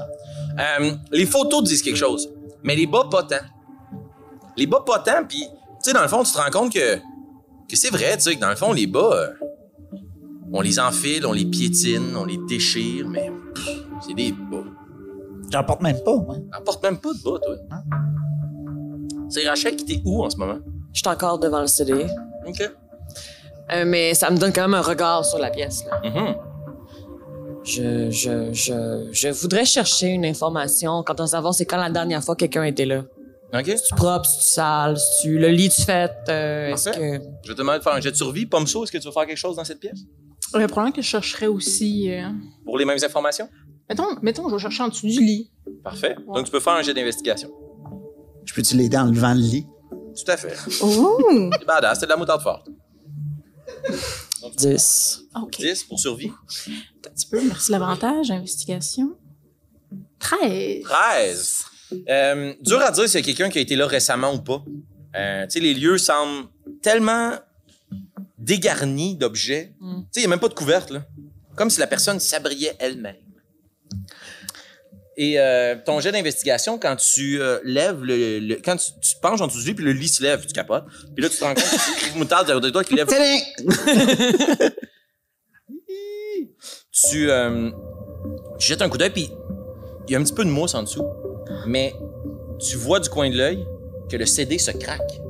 Les photos disent quelque chose, mais les bas pas tant. Les bas pas tant, puis, tu sais, dans le fond, tu te rends compte que c'est vrai, tu sais, que dans le fond, les bas, on les enfile, on les piétine, on les déchire, mais c'est des bas. J'en porte même pas, moi. T'en portes même pas de bas, toi. C'est Rachel qui t'es où en ce moment? Je suis encore devant le CD. OK. Mais ça me donne quand même un regard sur la pièce. Là. Mm-hmm. Je voudrais chercher une information quant à savoir c'est quand la dernière fois quelqu'un était là. OK. C'est propre, c'est sale, c'est le lit du fait. Est-ce que... Je vais te demander de faire un jet de survie. Pomso, est-ce que tu veux faire quelque chose dans cette pièce? Probablement que je chercherais aussi... Pour les mêmes informations? Mettons, je vais chercher en dessous du lit. Parfait. Donc, tu peux faire un jet d'investigation. Je peux-tu l'aider en levant le lit? Tout à fait. Oh! C'est badass, c'est de la moutarde forte. 10. OK. 10 pour survie. Un petit peu, merci l'avantage, investigation. 13. 13. Dur à dire s'il y a quelqu'un qui a été là récemment ou pas. Tu sais, les lieux semblent tellement dégarnis d'objets. Tu sais, il n'y a même pas de couverte, là. Comme si la personne s'abriait elle-même. Et ton jet d'investigation, quand tu lèves quand tu te penches en dessous du lit, puis le lit se lève, tu capotes. Puis là, tu te rends compte que c'est une moutarde derrière de toi qui lève. Tu jettes un coup d'œil, puis il y a un petit peu de mousse en dessous. Mais tu vois du coin de l'œil que le CD se craque.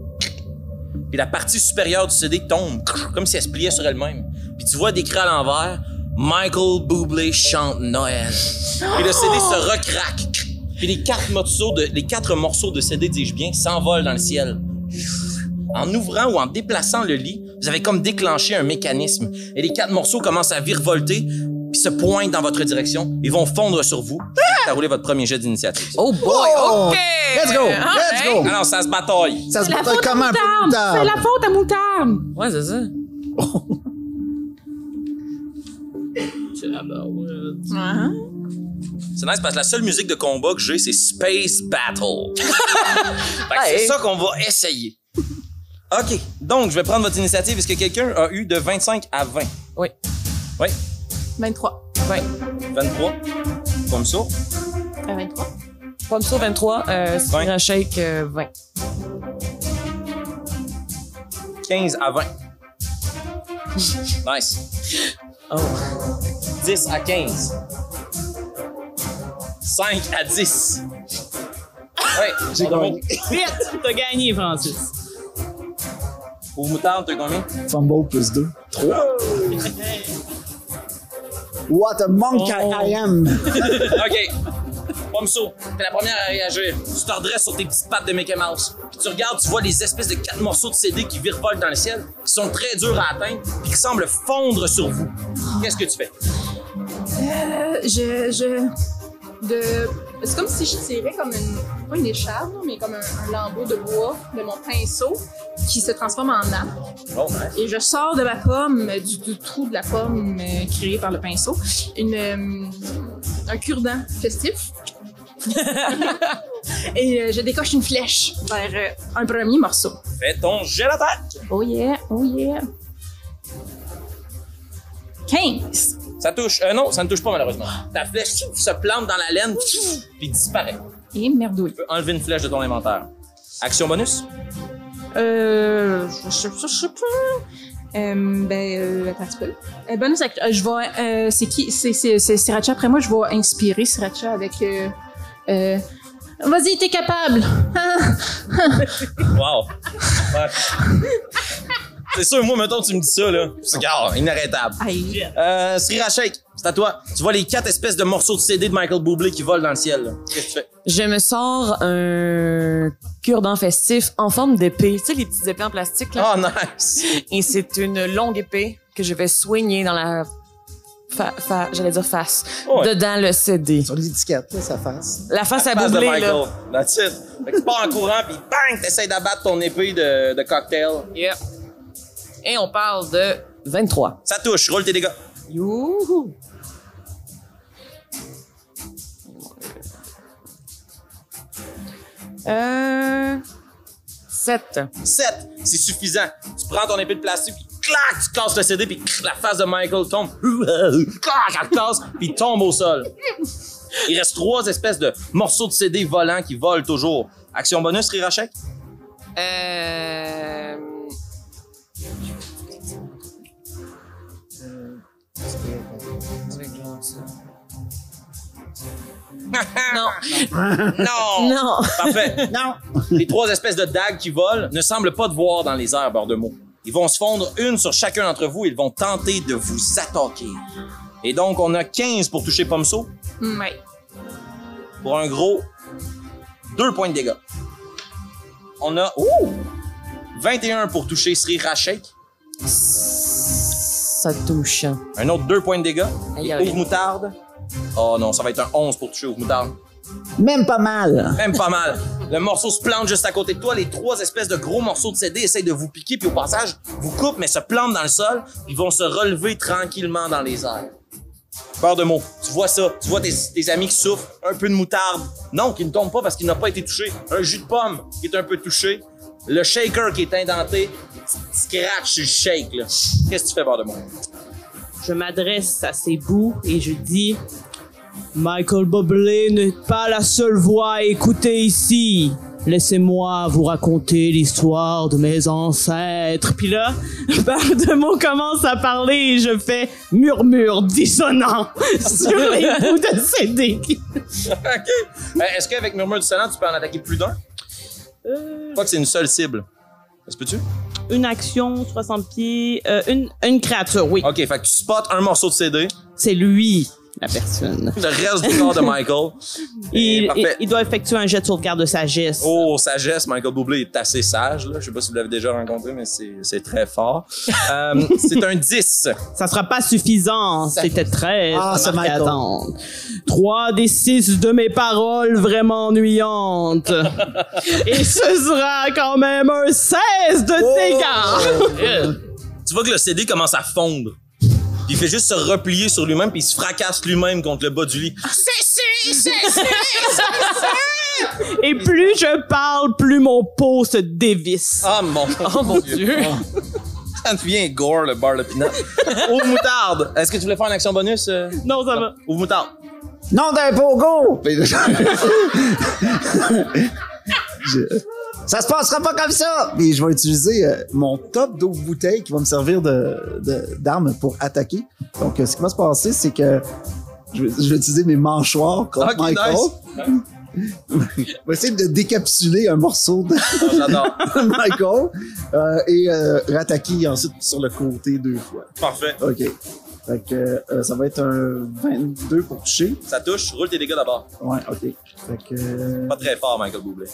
Puis la partie supérieure du CD tombe, comme si elle se pliait sur elle-même. Puis tu vois décrit à l'envers, Michael Bublé chante Noël. Puis le CD se recraque. Puis les 4 morceaux de CD, dis-je bien, s'envolent dans le ciel. En ouvrant ou en déplaçant le lit, vous avez comme déclenché un mécanisme. Et les 4 morceaux commencent à virevolter, puis se pointent dans votre direction et vont fondre sur vous. à rouler votre premier jet d'initiative. Oh boy, Oh! OK! Let's go! Let's go! Alors, ça se bataille. Ça se La bataille faute à comment un peu Moutarde! plus tard? C'est la faute à Moutarde! Ouais, c'est ça. C'est nice parce que la seule musique de combat que j'ai, c'est Space Battle. Fait que c'est ça qu'on va essayer. OK. Donc, je vais prendre votre initiative. Est-ce que quelqu'un a eu de 25 à 20? Oui. Oui. 23. 20. 23. Comme ça. 23. Pomso 23, Syrah Shake 20. 15 à 20. Nice. Oh. 10 à 15. 5 à 10. Ouais, J'ai gagné. Vite! T'as gagné, Francis. Pour moutarde, t'as combien? Fumble plus 2. 3. What a monk I am! OK. Pomso, t'es la première à réagir. Tu te redresses sur tes petites pattes de Mickey Mouse. Puis tu regardes, tu vois les espèces de 4 morceaux de CD qui virevoltent dans le ciel, qui sont très durs à atteindre, puis qui semblent fondre sur vous. Qu'est-ce que tu fais? C'est comme si je tirais comme pas une écharpe, là, mais comme un lambeau de bois de mon pinceau qui se transforme en arc. Oh, nice. Et je sors de ma pomme, du trou de la pomme créé par le pinceau, un cure-dent festif. Et je décoche une flèche vers un premier morceau. Fais ton jet d'attaque. Oh yeah, oh yeah. 15. Ça touche. Non, ça ne touche pas malheureusement. Ta flèche se plante dans la laine puis disparaît. Et merdouille. Tu peux enlever une flèche de ton inventaire. Action bonus? Je sais pas. Attends un petit peu. Bonus action. Je vais. C'est qui? C'est Sriracha. Après moi, je vais inspirer Sriracha avec. Vas-y, t'es capable! Wow. Ouais. C'est sûr, moi, mettons, tu me dis ça, là. C'est inarrêtable. Aïe. Sriracha Shake, c'est à toi. Tu vois les 4 espèces de morceaux de CD de Michael Bublé qui volent dans le ciel, là. Qu'est-ce que tu fais? Je me sors un cure-dent festif en forme d'épée. Tu sais, les petites épées en plastique, là? Oh, nice! Et c'est une longue épée que je vais soigner dans la j'allais dire face. Ouais. Dedans le CD. Sur les étiquettes, là, ça fasse. La face à Face de Bublé, Michael. là. That's it. Fait que tu pars en courant, puis bang, t'essayes d'abattre ton épée de cocktail. Yep. Et on parle de 23. Ça touche, roule tes dégâts. Youhou! Euh... 7. 7, c'est suffisant. Tu prends ton épée de plastique, puis clac, tu casses le CD, puis la face de Michael tombe. Clac, elle casse, puis il tombe au sol. Il reste 3 espèces de morceaux de CD volants qui volent toujours. Action bonus, Sriracha Shake? Non. Non! Non. Parfait. Non! Les 3 espèces de dagues qui volent ne semblent pas te voir dans les airs, bord de mots. Ils vont se fondre une sur chacun d'entre vous et ils vont tenter de vous attaquer. Et donc, on a 15 pour toucher Pomso, Ouais. pour un gros 2 points de dégâts. On a 21 pour toucher Sriracha Shake, Ça touche. un autre 2 points de dégâts. Aïe, Et aïe. Ouvre Moutarde. Oh non, ça va être un 11 pour toucher Ouvre Moutarde. Même pas mal! Même pas mal. Le morceau se plante juste à côté de toi. Les 3 espèces de gros morceaux de CD essayent de vous piquer, puis au passage, vous coupent, mais se plantent dans le sol. Ils vont se relever tranquillement dans les airs. Peur de mots. Tu vois ça. Tu vois tes amis qui souffrent. Un peu de moutarde. Non, qui ne tombe pas parce qu'il n'a pas été touché. Un jus de pomme qui est un peu touché. Le shaker qui est indenté. Scratch sur le shake, là. Qu'est-ce que tu fais, peur de mots? Je m'adresse à ces bouts et je dis Michael Bublé n'est pas la seule voix à écouter ici. Laissez-moi vous raconter l'histoire de mes ancêtres. Puis là, Bardemo commence à parler et je fais murmure dissonant sur les bouts de CD. OK. Est-ce qu'avec Murmure du Salon, tu peux en attaquer plus d'un? Je crois que c'est une seule cible. Est-ce que peux-tu? Une action, 60 pieds, une créature, oui. OK, fait que tu spots un morceau de CD. C'est lui. la personne. Le reste du corps de Michael. Il doit effectuer un jet de sauvegarde de sagesse. Oh, sagesse, Michael Bublé est assez sage. Là. Je sais pas si vous l'avez déjà rencontré, mais c'est très fort. C'est un 10. Ça sera pas suffisant. C'était 13. Ah, c'est Michael. 3 des 6 de mes paroles vraiment ennuyantes. Et ce sera quand même un 16 de dégâts. Tu vois que le CD commence à fondre. Puis il fait juste se replier sur lui-même, puis il se fracasse lui-même contre le bas du lit. Et plus je parle, plus mon pot se dévisse. Oh mon Dieu. Ça devient gore, le bar de peanut. Ouvre moutarde. Est-ce que tu voulais faire une action bonus? Non, ça va. Ouvre moutarde. Non d'un pogo! Ça se passera pas comme ça! Mais je vais utiliser mon top d'eau bouteille qui va me servir d'arme pour attaquer. Donc, ce qui va se passer, c'est que je vais utiliser mes mâchoires contre Michael. Nice. Je vais essayer de décapsuler un morceau de J'adore. Michael et rattaquer ensuite sur le côté 2 fois. Parfait. OK. Fait que ça va être un 22 pour toucher. Ça touche. Roule tes dégâts d'abord. Ouais, OK. Fait que... Pas très fort, Michael Bublé.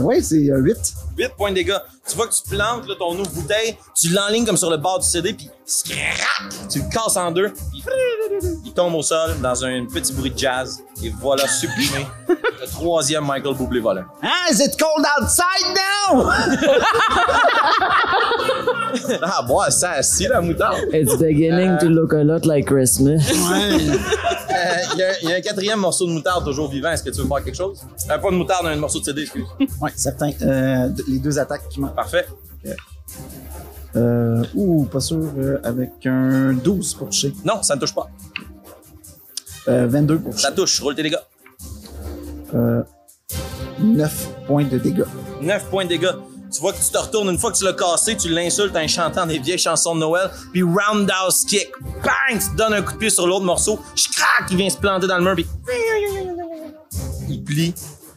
ouais, c'est 8. 8 points de dégâts. Tu vois que tu plantes là, ton eau bouteille, tu l'enlignes comme sur le bord du CD, puis tu le casses en deux, puis il tombe au sol dans un petit bruit de jazz. Et voilà, supprimé. Le 3e Michael Bublé volant. Ah, is it cold outside now? Ah, bois, ça assis, la moutarde. It's beginning to look a lot like Christmas. Ouais. Il y a un 4e morceau de moutarde toujours vivant. Est-ce que tu veux faire quelque chose? Pas de moutarde, un morceau de CD, excuse. Ouais, certain. Les 2 attaques qui manquent. Parfait. Pas sûr. Avec un 12 pour toucher. Non, ça ne touche pas. 22 pour toucher. Ça touche. Roule tes dégâts. 9 points de dégâts. 9 points de dégâts. Tu vois que tu te retournes une fois que tu l'as cassé, tu l'insultes en chantant des vieilles chansons de Noël, puis roundhouse kick, bang, tu te donnes un coup de pied sur l'autre morceau, crac, il vient se planter dans le mur, puis il plie.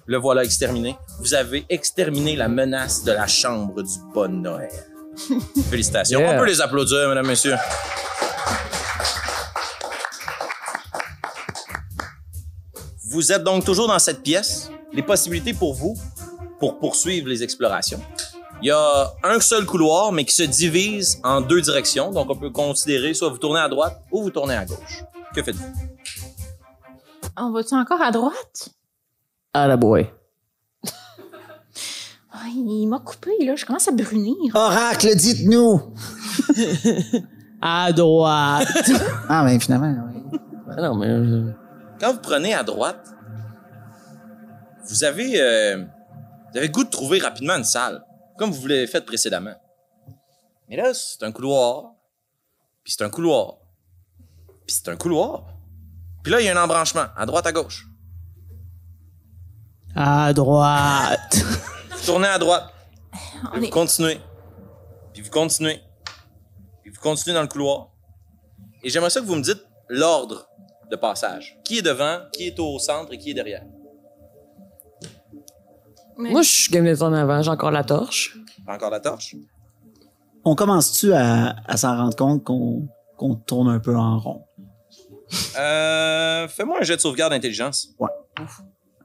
Le voilà exterminé. Vous avez exterminé la menace de la chambre du Bon Noël. Félicitations. Yeah. On peut les applaudir, mesdames, messieurs. Vous êtes donc toujours dans cette pièce. Les possibilités pour vous, pour poursuivre les explorations. Il y a un seul couloir, mais qui se divise en 2 directions. Donc, on peut considérer soit vous tournez à droite ou vous tournez à gauche. Que faites-vous? On va-tu encore à droite? Ah la boy. Ah, il m'a coupé, là. Je commence à brunir. Oracle, dites-nous! À droite. Ah, ben finalement, ouais. Ah non, mais... Quand vous prenez à droite, vous avez le goût de trouver rapidement une salle, comme vous l'avez fait précédemment. Mais là, c'est un couloir, puis c'est un couloir, puis c'est un couloir. Puis là, il y a un embranchement, à droite, à gauche. À droite. Vous tournez à droite, On puis est- vous continuez, puis vous continuez, puis vous continuez dans le couloir. Et j'aimerais ça que vous me dites l'ordre de passage. Qui est devant, qui est au centre et qui est derrière. Mais- Moi, je suis game d'être en avant, j'ai encore la torche. Encore la torche? On commence-tu à s'en rendre compte qu'on tourne un peu en rond? Fais-moi un jet de sauvegarde d'intelligence.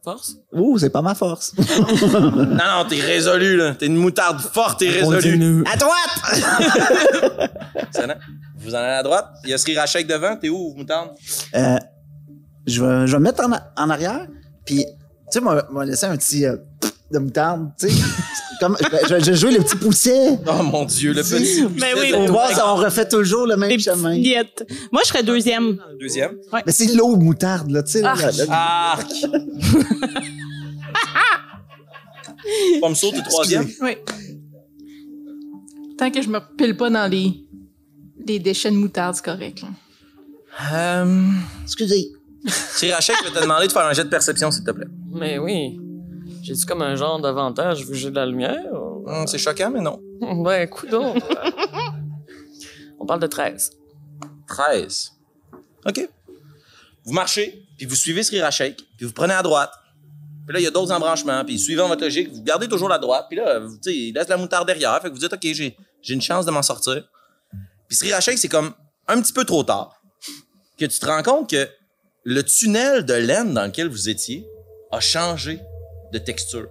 Force? Ouh, c'est pas ma force. Non, t'es résolu, là. T'es une moutarde forte et résolue. À droite! Excellent. Vous en allez à droite. Il y a Srirachek devant. T'es où, moutarde? Je vais me mettre en arrière, puis, tu sais, moi laisser un petit de moutarde, tu sais. Comme, je vais jouer le petit poussier. Oh mon Dieu, le petit. Mais oui, On voit, on refait toujours le même Les chemin. petites miettes. Moi, je serais 2e. Deuxième. Mais c'est l'eau de moutarde, là, tu sais. Arc. Pommeau, t'es 3e. Oui. Tant que je me repile pas dans les déchets de moutarde, c'est correct. Là. Excusez. Srirachek, je vais te demander de faire un jet de perception, s'il te plaît. Mais oui. J'ai-tu comme un genre d'avantage vu que j'ai de la lumière? Ou... C'est choquant, mais non. Ben, coudonc. On parle de 13. 13. OK. Vous marchez, puis vous suivez Srirachek, puis vous prenez à droite. Puis là, il y a d'autres embranchements, puis suivant votre logique, vous gardez toujours la droite, puis là, tu sais, il laisse la moutarde derrière, fait que vous dites, OK, j'ai une chance de m'en sortir. Puis Srirachek, c'est comme un petit peu trop tard que tu te rends compte que le tunnel de laine dans lequel vous étiez a changé de texture.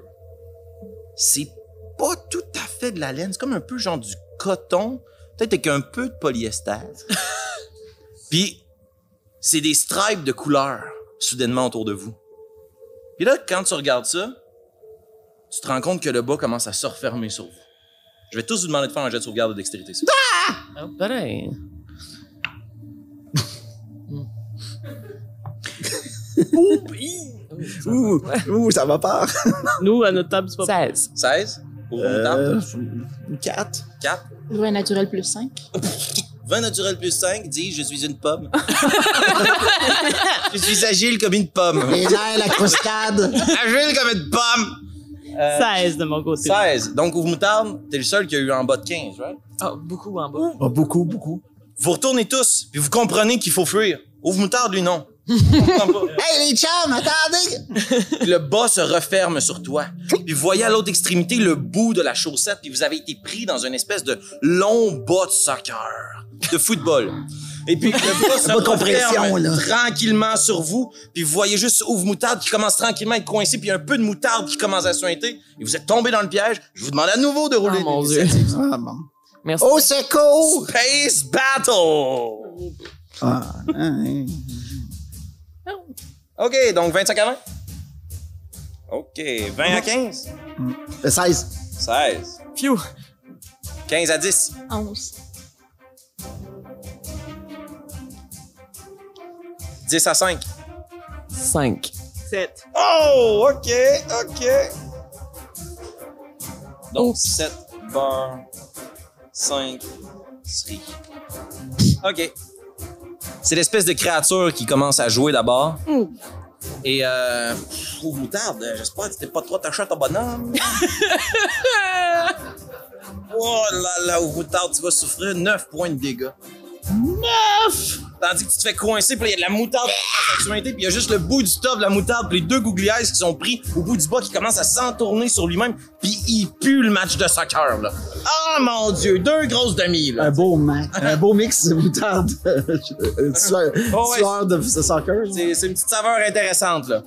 C'est pas tout à fait de la laine, c'est comme un peu genre du coton, peut-être avec un peu de polyester. Puis c'est des stripes de couleur soudainement autour de vous. Puis là, quand tu regardes ça, tu te rends compte que le bas commence à se refermer sur vous. Je vais tous vous demander de faire un jet de sauvegarde de dextérité. Oh, pareil. Ouh, ça va pas. Nous, à notre table, c'est pas 16. 16 pour vos moutardes. 4. 4. Vin naturel plus 5. Vin naturel plus 5 dit « Je suis une pomme. » Je suis agile comme une pomme. Les nerfs, la croustade. Agile comme une pomme. 16 de mon côté. 16. Donc, ouvre moutarde, t'es le seul qui a eu en bas de 15, right? Oh, beaucoup en bas. Oh, beaucoup, beaucoup. Vous retournez tous, puis vous comprenez qu'il faut fuir. Ouvre moutarde, lui, non. Hey, les chums, attendez! Puis le bas se referme sur toi. Puis vous voyez à l'autre extrémité le bout de la chaussette, puis vous avez été pris dans une espèce de long bas de soccer, de football. Et puis le bas se Pas de compression, referme là. tranquillement sur vous, puis vous voyez juste Ouvre Moutarde qui commence tranquillement à être coincé, puis un peu de moutarde qui commence à suinter, et vous êtes tombé dans le piège. Je vous demande à nouveau de rouler Oh, mon Dieu. l'initiative. Ah, bon. Merci. Au secours! Space Battle! Ah, hein. OK, donc 25 à 20. OK, 20 à 15. 16. 16. Phew. 15 à 10. 11. 10 à 5. 5. 7. Oh, OK. Donc, 7 beurre, 5 sri. OK. C'est l'espèce de créature qui commence à jouer d'abord. Et, moutarde, j'espère que tu t'es pas trop attaché à ton bonhomme. Oh là là, moutarde, tu vas souffrir 9 points de dégâts. 9! Tandis que tu te fais coincer, puis il y a de la moutarde qui commence à suinter, puis il y a juste le bout du top de la moutarde, puis les deux googly eyes qui sont pris au bout du bas qui commencent à s'entourner sur lui-même, puis il pue le match de soccer, là. Oh mon Dieu, 2 grosses demi, là. Un beau mix de moutarde. Sueur de soccer. C'est une petite saveur intéressante, là.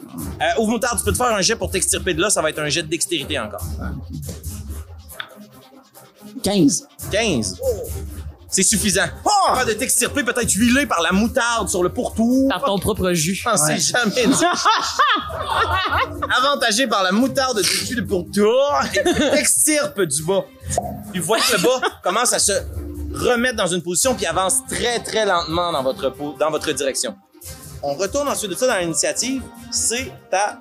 Ouvre moutarde, tu peux te faire un jet pour t'extirper de là, ça va être un jet de dextérité encore. 15. 15. C'est suffisant. Pas de t'extirper, peut-être huilé par la moutarde sur le pourtour. Par ton propre jus. On s'est jamais dit. Avantagé par la moutarde du jus de pourtour, t'extirpe du bas. Puis vous voyez que le bas commence à se remettre dans une position puis avance très, très lentement dans votre direction. On retourne ensuite de ça dans l'initiative. C'est à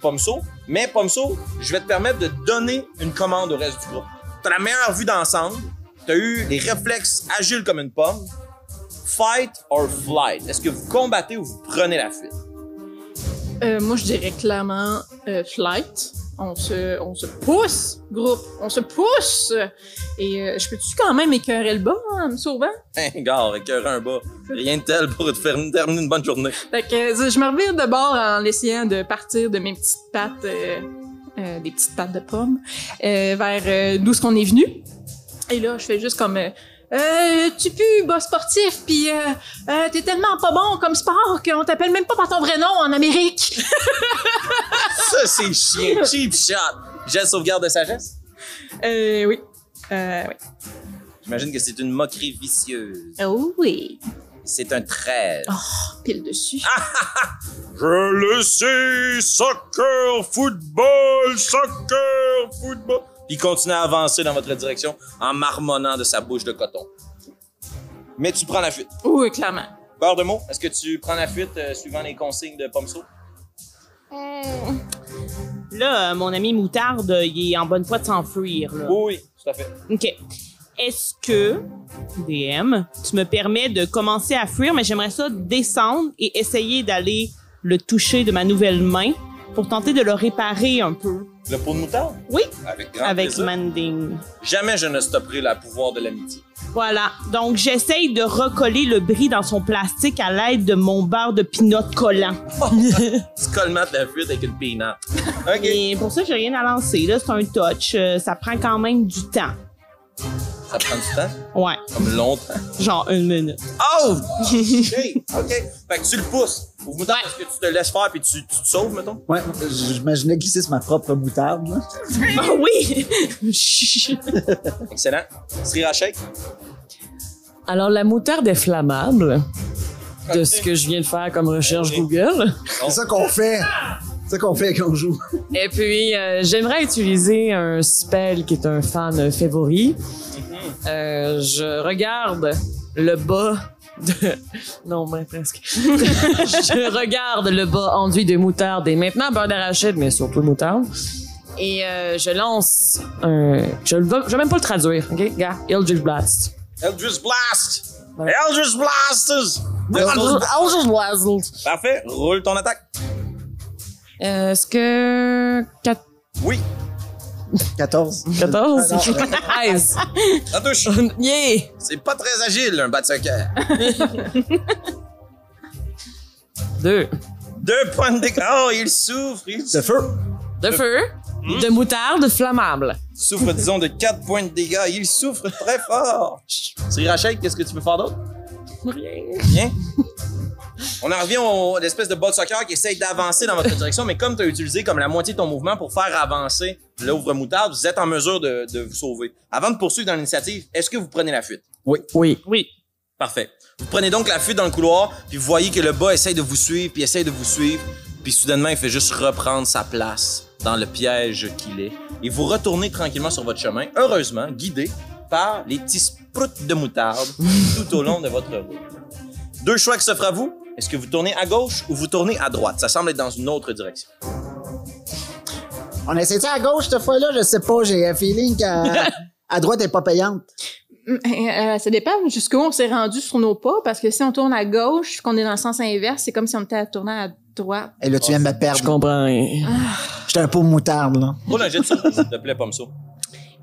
Pomso. Mais Pomso, je vais te permettre de donner une commande au reste du groupe. T'as la meilleure vue d'ensemble. T'as eu des réflexes agiles comme une pomme. Fight or flight. Est-ce que vous combattez ou vous prenez la fuite? Moi, je dirais clairement flight. On se pousse, groupe. On se pousse. Et je peux-tu quand même écœurer le bas en me sauvant? Gars, écœurer un bas. Rien de tel pour te faire terminer une bonne journée. Fait que je me revire de bord en essayant de partir de mes petites pattes, des petites pattes de pomme, vers d'où est-ce qu'on est venu. Et là, je fais juste comme... tu pues, bas sportif, pis t'es tellement pas bon comme sport qu'on t'appelle même pas par ton vrai nom en Amérique. Ça, c'est chien. Cheap shot. J'ai sauvegarde de sagesse? Oui. Oui. J'imagine que c'est une moquerie vicieuse. Oh oui. C'est un 13. Oh, pile dessus. Je le sais, soccer, football. Puis il continue à avancer dans votre direction en marmonnant de sa bouche de coton. Mais tu prends la fuite. Oui, clairement. Beurre de mots, est-ce que tu prends la fuite suivant les consignes de Pomso? Là, mon ami Moutarde, il est en bonne foi de s'enfuir. Là. Oui, tout à fait. OK. Est-ce que, DM, tu me permets de commencer à fuir, mais j'aimerais ça descendre et essayer d'aller le toucher de ma nouvelle main pour tenter de le réparer un peu. Le pot de moutarde? Oui, Avec grand avec plaisir. Manding. Jamais je ne stopperai le pouvoir de l'amitié. Voilà. Donc, j'essaye de recoller le bris dans son plastique à l'aide de mon beurre de pinot collant. Tu colmates la fuite avec une peanut. OK. Et pour ça, j'ai rien à lancer. Là, c'est un touch. Ça prend quand même du temps. Ça prend du temps? Ouais, Comme longtemps? genre 1 minute. Oh! OK. Fait que tu le pousses. Au moutarde, est-ce que tu te laisses faire puis tu te sauves, mettons? Ouais, j'imaginais glisser sur ma propre moutarde. Là. Ah oui! Excellent. Sriracha shake? Alors, la moutarde est flammable, de ce que je viens de faire comme recherche Google. C'est ça qu'on fait. C'est ça qu'on fait quand on joue. Et puis, j'aimerais utiliser un spell qui est un fan favori. Je regarde le bas de... Non, mais presque. Je regarde le bas enduit de moutarde et maintenant beurre d'arachide, mais surtout moutarde. Et je lance un... Je vais même pas le traduire, OK? Gars, Eldritch Blast. Eldritch Blast! Ouais. Eldritch Blasters! Eldritch Blast. Parfait. Roule ton attaque. Est-ce que... Oui. 14. 14? Ah, non, 13. Ça touche. Yeah! C'est pas très agile, un bat de soccer. 2. 2 points de dégâts. Oh, il souffre. Il De feu. De feu. De moutarde flammable. souffre, disons, de 4 points de dégâts. Il souffre très fort. Sriracha, qu'est-ce que tu peux faire d'autre? Rien. Bien. On en revient à l'espèce de ball soccer qui essaye d'avancer dans votre direction, mais comme tu as utilisé comme la moitié de ton mouvement pour faire avancer l'ouvre-moutarde, vous êtes en mesure de vous sauver. Avant de poursuivre dans l'initiative, est-ce que vous prenez la fuite? Oui. Oui. Parfait. Vous prenez donc la fuite dans le couloir, puis vous voyez que le bas essaye de vous suivre, puis soudainement, il fait juste reprendre sa place dans le piège qu'il est. Et vous retournez tranquillement sur votre chemin, heureusement, guidé par les petits sprouts de moutarde tout au long de votre route. 2 choix qui s'offrent à vous. Est-ce que vous tournez à gauche ou vous tournez à droite? Ça semble être dans une autre direction. On essaie ça à gauche cette fois-là? Je sais pas. J'ai un feeling qu'à droite elle est pas payante. Ça dépend jusqu'où on s'est rendu sur nos pas, parce que si on tourne à gauche, qu'on est dans le sens inverse, c'est comme si on était à tourner à droite. Et là, tu viens de me Je perdre. comprends rien. J'étais un pot de moutarde, là. Roule un jet de surprise, s'il te plaît, Pomme ça.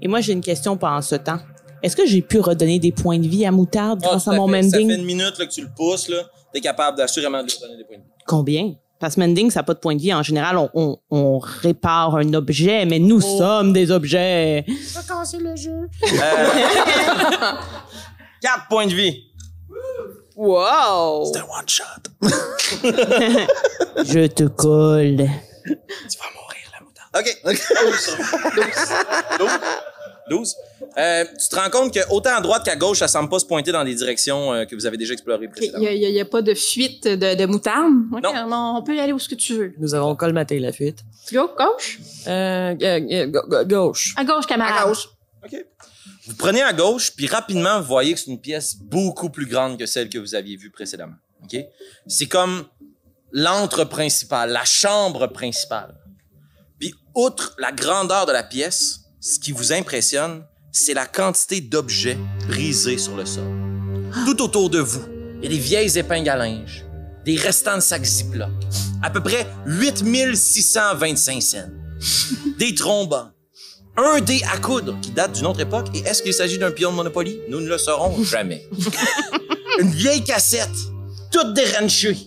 Et moi, j'ai une question pendant ce temps. Est-ce que j'ai pu redonner des points de vie à Moutarde grâce à mon Ça mending? fait une minute là, que tu le pousses, là. T'es capable d'assurément de lui donner des points de vie. Combien? Parce que mending, ça n'a pas de points de vie. En général, on répare un objet, mais nous sommes des objets. Tu vas casser le jeu. 4 points de vie. Wow! C'est un one-shot. Je te colle. Tu vas mourir, la moutarde. OK. 12. Tu te rends compte que autant à droite qu'à gauche, ça semble pas se pointer dans des directions que vous avez déjà explorées précédemment. Il y a pas de fuite de moutarde? Okay, Non. on peut y aller où ce que tu veux. Nous avons colmaté la fuite. Gauche? Gauche. À gauche, camarade. À gauche. OK. Vous prenez à gauche, puis rapidement, vous voyez que c'est une pièce beaucoup plus grande que celle que vous aviez vue précédemment. OK? C'est comme l'antre principal, la chambre principale. Puis, outre la grandeur de la pièce, ce qui vous impressionne, c'est la quantité d'objets brisés sur le sol. Tout autour de vous, il y a des vieilles épingles à linge, des restants de sacs Ziploc, à peu près 8625 cents, des trombones, un dé à coudre qui date d'une autre époque. Et est-ce qu'il s'agit d'un pion de Monopoly? Nous ne le saurons jamais. Une vieille cassette, toute déranchée,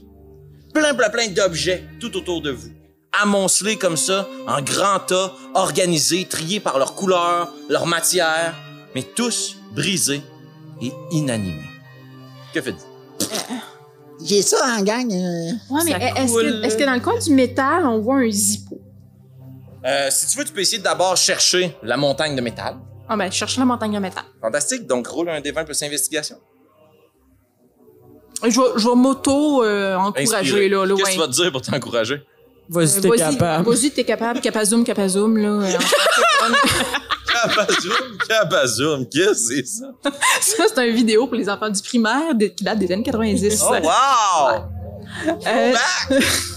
plein d'objets tout autour de vous, amoncelés comme ça, en grands tas, organisés, triés par leur couleur, leur matière, mais tous brisés et inanimés. Que faites-vous? J'ai ça en gang. Ouais, mais Ça est-ce que dans le coin du métal, on voit un zippo? Si tu veux, tu peux essayer de d'abord chercher la montagne de métal. Ah ben, je cherche la montagne de métal. Fantastique. Donc, roule un D20 plus investigation. Je vais m'auto-encourager, Inspiré. là. Qu'est-ce que ouais. tu vas te dire pour t'encourager? Vas-y, t'es capable. Vas-y, t'es capable. Capazoum, là. Cabazoum, qu'est-ce que c'est ça? Ça, c'est une vidéo pour les enfants du primaire qui date des années 90. Oh, wow!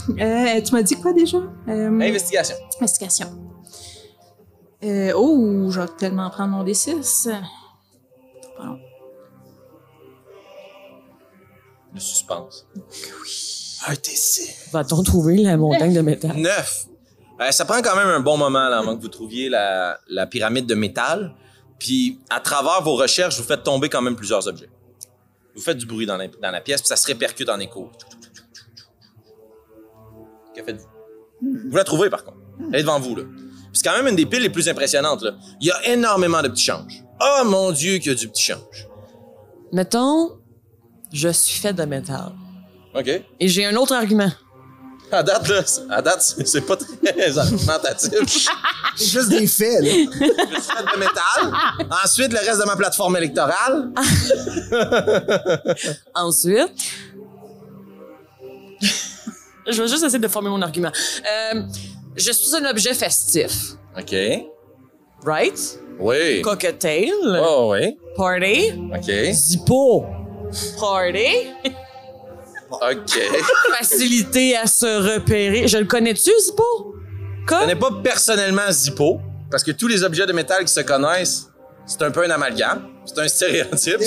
Tu m'as dit quoi déjà? Investigation. Investigation. Je vais tellement prendre mon D6. Pardon. Le suspense. Un D6. Va-t-on trouver la montagne de métal? 9. Ça prend quand même un bon moment là, avant que vous trouviez la pyramide de métal. Puis, à travers vos recherches, vous faites tomber quand même plusieurs objets. Vous faites du bruit dans la pièce, puis ça se répercute en écho. Que faites-vous? Vous la trouvez, par contre. Elle est devant vous, là. Puis c'est quand même une des piles les plus impressionnantes, là. Il y a énormément de petits changes. Oh mon Dieu, qu'il y a du petit change. Mettons, je suis fait de métal. OK. Et j'ai un autre argument. À date, c'est pas très argumentatif. C'est juste des faits, là. Je suis fait de métal. Ensuite, le reste de ma plateforme électorale. Ensuite, je vais juste essayer de former mon argument. Je suis un objet festif, OK. right? Oui. Cocktail, Oh, oui. party, OK. zippo, party, OK. facilité à se repérer. Je le connais-tu, zippo? Je connais pas personnellement Zippo, parce que tous les objets de métal qui se connaissent, c'est un peu un amalgame. C'est un stéréotype.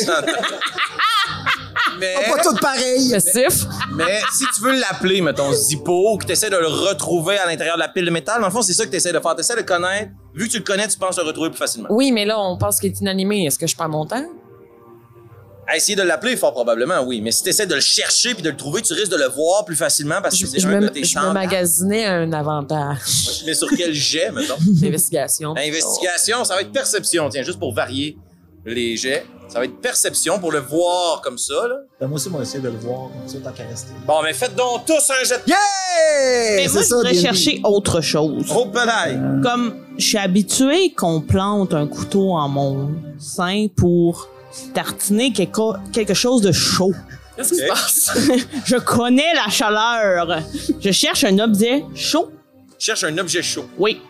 Mais, Pas toutes pareilles. Festif. mais si tu veux l'appeler, mettons, Zippo, ou que tu essaies de le retrouver à l'intérieur de la pile de métal, dans le fond, c'est ça que tu essaies de faire. Tu essaies de le connaître. Vu que tu le connais, tu penses le retrouver plus facilement. Oui, mais là, on pense qu'il est inanimé. Est-ce que je perds mon temps? À essayer de l'appeler, fort probablement, oui. Mais si tu essaies de le chercher puis de le trouver, tu risques de le voir plus facilement parce que c'est un de tes Je me standards. magasinais un avantage Mais sur quel jet, mettons? d'investigation. Investigation, ça va être perception, tiens, juste pour varier les jets. Ça va être perception pour le voir comme ça, là. Ben, moi aussi, moi, essayer de le voir comme ça, tant qu'à rester. Bon, mais faites donc tous un jet de... Yeah! Mais moi, je voudrais D&D. chercher autre chose. Oh, penaille! Comme je suis habitué qu'on plante un couteau en mon sein pour tartiner quelque chose de chaud. Qu'est-ce qui se Ok. passe? Je connais la chaleur. Je cherche un objet chaud. Cherche un objet chaud. Oui.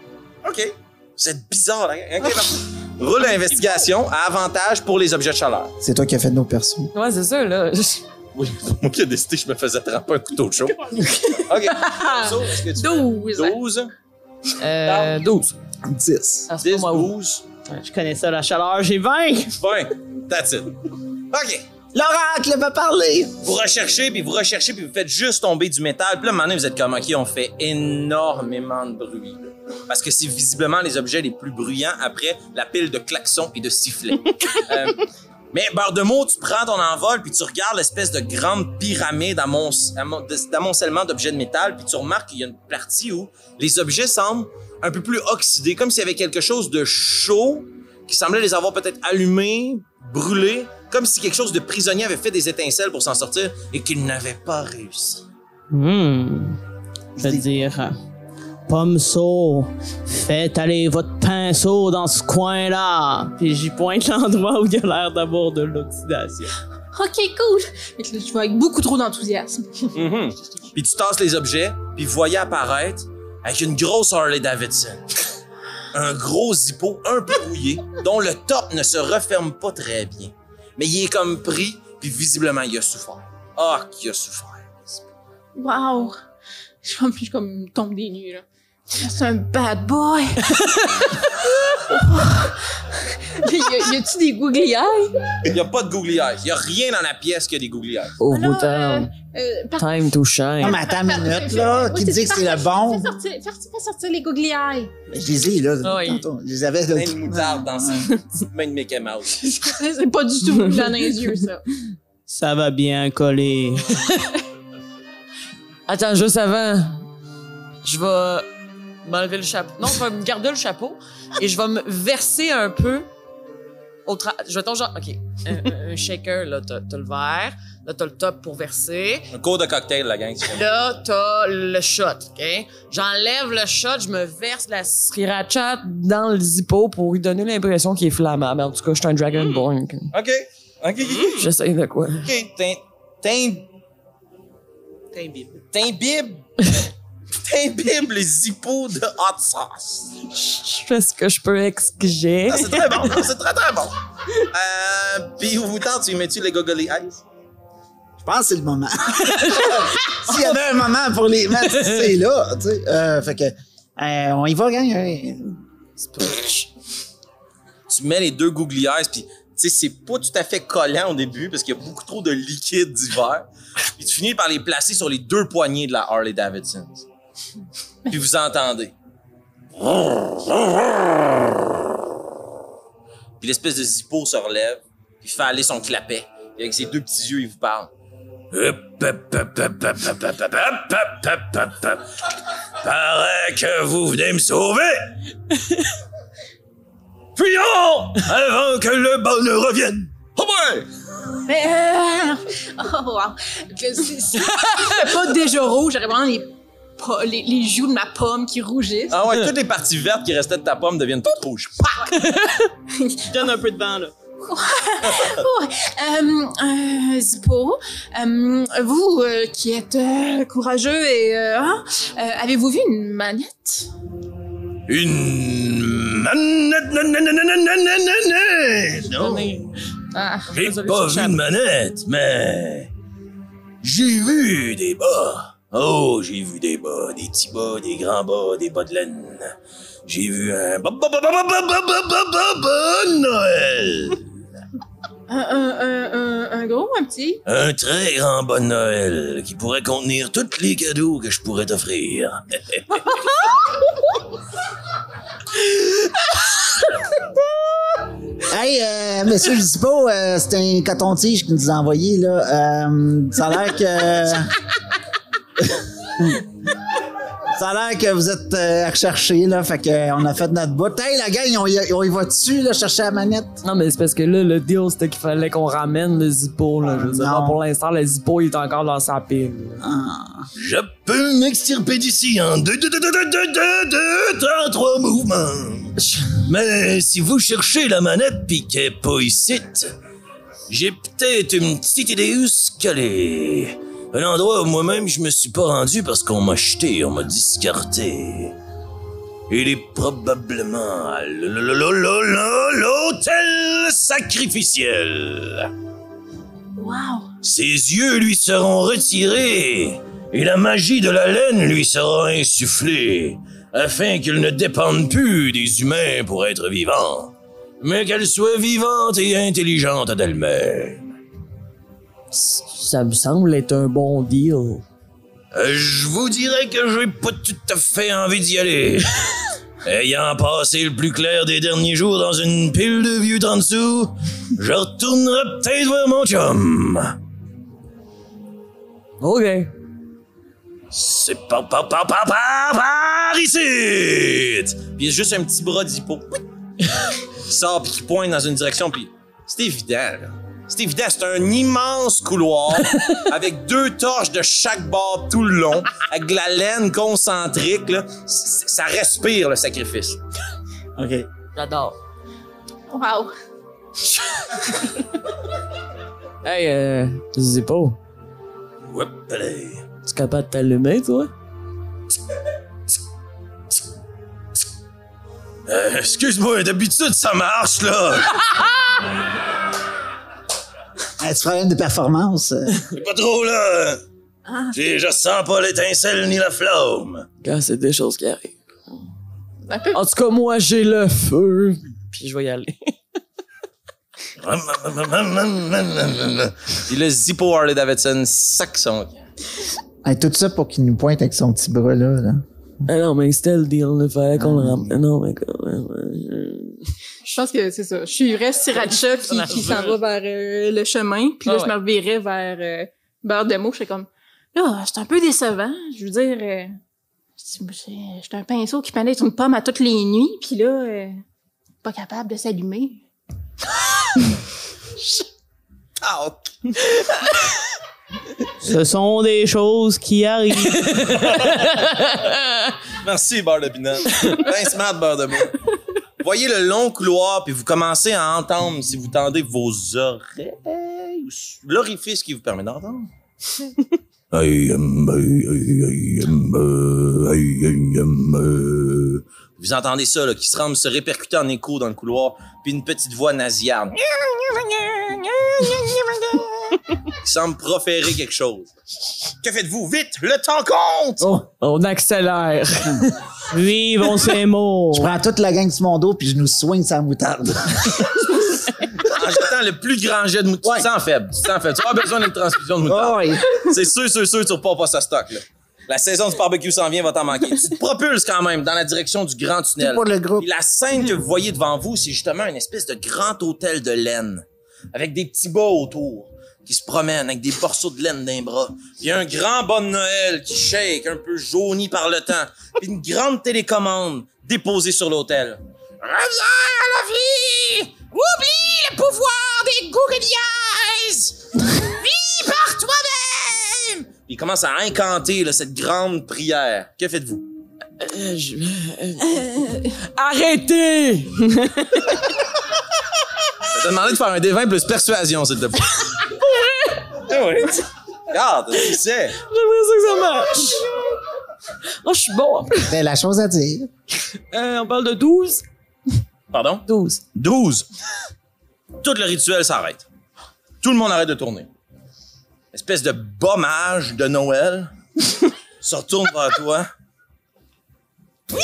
OK. C'est bizarre, hein? OK, parfait. Roule l'investigation à avantage pour les objets de chaleur. C'est toi qui as fait nos persos. Ouais, c'est ça, là. Oui, c'est moi qui ai décidé que je me faisais tremper un couteau chaud. OK. So, est-ce que tu 12. 12, 12. 10. Ça se peut, 10, moi, 12, Je connais ça, la chaleur. J'ai 20. 20. That's it. OK. L'oracle va parler! Vous recherchez, puis vous faites juste tomber du métal. Puis là, à un moment donné, vous êtes comme, OK, on fait énormément de bruit. Là. Parce que c'est visiblement les objets les plus bruyants après la pile de klaxons et de sifflets. Mais, barre de mots, tu prends ton envol, puis tu regardes l'espèce de grande pyramide d'amoncellement d'objets de métal, puis tu remarques qu'il y a une partie où les objets semblent un peu plus oxydés, comme s'il y avait quelque chose de chaud qui semblait les avoir peut-être allumés, brûlés, comme si quelque chose de prisonnier avait fait des étincelles pour s'en sortir et qu'il n'avait pas réussi. Je veux dire, Pommeau, faites aller votre pinceau dans ce coin-là. Puis j'y pointe l'endroit où il y a l'air d'avoir de l'oxydation. OK, cool. Fait que là, je vois avec beaucoup trop d'enthousiasme. Puis tu tasses les objets, puis vous voyez apparaître avec une grosse Harley Davidson. Un gros zippo un peu rouillé, dont le top ne se referme pas très bien. Mais il est comme pris, puis visiblement, il a souffert. Ah, qu'il a souffert. Wow. Je comme tombe des nues, là. C'est un bad boy. y a-tu des googly eyes? Il n'y a pas de googly eyes. Il n'y a rien dans la pièce qui a des googly eyes. Au Alors, bout time. Time to shine. Non, mais attends une minute, là, qui me dit que c'est le bon. Fais sortir les googly eyes. Je les ai, là, Ah oui. tantôt. Je les avais, Plein là. de moutarde dans ses petites mains de Mickey Mouse. C'est pas du tout dans les yeux, ça. Ça va bien coller. Attends, juste avant, je vais m'enlever le chapeau. Non, je vais me garder le chapeau et je vais me verser un peu je vais genre, OK, un shaker, là, t'as le verre, là, t'as le top pour verser, Un cours de cocktail, la gang. là, t'as le shot, OK? J'enlève le shot, je me verse la sriracha dans le zippo pour lui donner l'impression qu'il est flammable. En tout cas, je suis un Dragonborn. OK. J'essaye de quoi? OK. T'imbibes les zippos de hot sauce. Je fais ce que je peux exiger. Ah, c'est très bon. C'est très, très bon. Puis, où vous tente, tu mets-tu les googly eyes? Je pense que c'est le moment. S'il y avait un moment pour les mettre, c'est là, tu sais. Fait que, on y va, gang. Tu mets les deux googly eyes, puis tu sais, c'est pas tout à fait collant au début parce qu'il y a beaucoup trop de liquide divers. Puis tu finis par les placer sur les deux poignées de la Harley Davidson. Puis vous entendez. Puis l'espèce de zippo se relève, puis il fait aller son clapet. Et avec ses deux petits yeux, il vous parle. Paraît que vous venez me sauver. Fuyons avant que le bonheur revienne. Oh ouais! Mais, oh, wow. Que c'est pas déjà rouge, j'aurais vraiment les joues de ma pomme qui rougissent. Ah ouais, toutes les parties vertes qui restaient de ta pomme deviennent toutes rouges. Je donne un peu de vent, là. Zippo, vous qui êtes courageux et avez-vous vu une manette? Une manette? Non, j'ai pas vu de manette, mais j'ai vu des bas. Oh, j'ai vu des bas, des petits bas, des grands bas, des bas de laine. J'ai vu un bas Noël. Un gros ou un petit? Un très grand bas de Noël qui pourrait contenir tous les cadeaux que je pourrais t'offrir. Hey, monsieur, je dis pas, c'est un coton-tige qui nous a envoyé, là. Ça a l'air que... Ça a l'air que vous êtes recherchés, là, fait qu'on a fait notre bout. Hey, la gang, on y va dessus, là, chercher la manette. Non, mais c'est parce que là, le deal, c'était qu'il fallait qu'on ramène le Zippo, là. Je veux dire, pour l'instant, le Zippo, il est encore dans sa pile. Je peux m'extirper d'ici en 3 mouvements. Mais si vous cherchez la manette pis qu'elle est pas ici, j'ai peut-être une petite idée où ce qu'elle est. Un endroit où moi-même je me suis pas rendu parce qu'on m'a jeté, on m'a discarté. Il est probablement à l'hôtel sacrificiel. Wow! Ses yeux lui seront retirés et la magie de la laine lui sera insufflée afin qu'il ne dépende plus des humains pour être vivant, mais qu'elle soit vivante et intelligente d'elle-même. Ça me semble être un bon deal. Je vous dirais que j'ai pas tout à fait envie d'y aller. Ayant passé le plus clair des derniers jours dans une pile de vieux 30 sous, je retournerai peut-être voir mon chum. OK. C'est par ici! Puis il y a juste un petit bras d'hippo. Qui sort puis qui pointe dans une direction, puis c'est évident, là. C'est évident, c'est un immense couloir avec 2 torches de chaque bord tout le long, avec de la laine concentrique, là. Ça respire le sacrifice. OK. J'adore. Wow! Hey, Zippo, Oups, allez. tu es capable de t'allumer, toi? Excuse-moi, d'habitude ça marche, là. Un petit problème de performance. C'est pas trop, là. Je sens pas l'étincelle ni la flamme. Quand c'est des choses qui arrivent. Un peu. En tout cas, moi, j'ai le feu. Puis je vais y aller. Puis le Zippo Harley Davidson sac son. Hey, tout ça pour qu'il nous pointe avec son petit bras, là. Ah non, mais c'était le deal. Il fallait qu'on le ramène. Non, mais quand même. Je pense que c'est ça. Je suivrais Sriracha qui s'en va vers le chemin, puis là, je me revirais vers Beurre de Meaux. Je serais comme, là, c'est un peu décevant. Je veux dire, j'étais un pinceau qui pénètre une pomme à toutes les nuits, puis là, pas capable de s'allumer. Ce sont des choses qui arrivent. Merci, beurre de pinot. Ben smart, beurre de Meaux. Voyez le long couloir, puis vous commencez à entendre, si vous tendez vos oreilles, l'orifice qui vous permet d'entendre. Vous entendez ça, là, qui semble se répercuter en écho dans le couloir, puis une petite voix nasillarde qui semble proférer quelque chose. Que faites-vous? Vite! Le temps compte! Oh, on accélère. Vivons ces mots. Je prends toute la gang sur mon dos puis je nous soigne sa moutarde. En jetant le plus grand jet de moutarde. Tu te sens faible. Tu as besoin d'une transfusion de moutarde. Oh, oui. C'est sûr, tu repars pas ça stock, là. La saison du barbecue s'en vient, va t'en manquer. Tu te propulses quand même dans la direction du grand tunnel. Pour le groupe. Puis la scène que vous voyez devant vous, c'est justement une espèce de grand hôtel de laine. Avec des petits bas autour, qui se promènent avec des morceaux de laine d'un bras. Puis il y a un grand bas de Noël qui shake, un peu jauni par le temps. Puis une grande télécommande déposée sur l'hôtel. Reviens à la vie! Oublie le pouvoir des Google Eyes! Vis par toi-même! Il commence à incanter là, cette grande prière. Que faites-vous? Arrêtez! Je vais te demander de faire un D20 plus persuasion, s'il te plaît. Ah oui. Regarde, tu sais. J'aimerais ça que ça marche. Oh, je suis bon. Ben, la chose à dire. On parle de 12? Pardon? 12. 12. Tout le rituel s'arrête. Tout le monde arrête de tourner. Espèce de bommage de Noël se retourne vers toi. Non!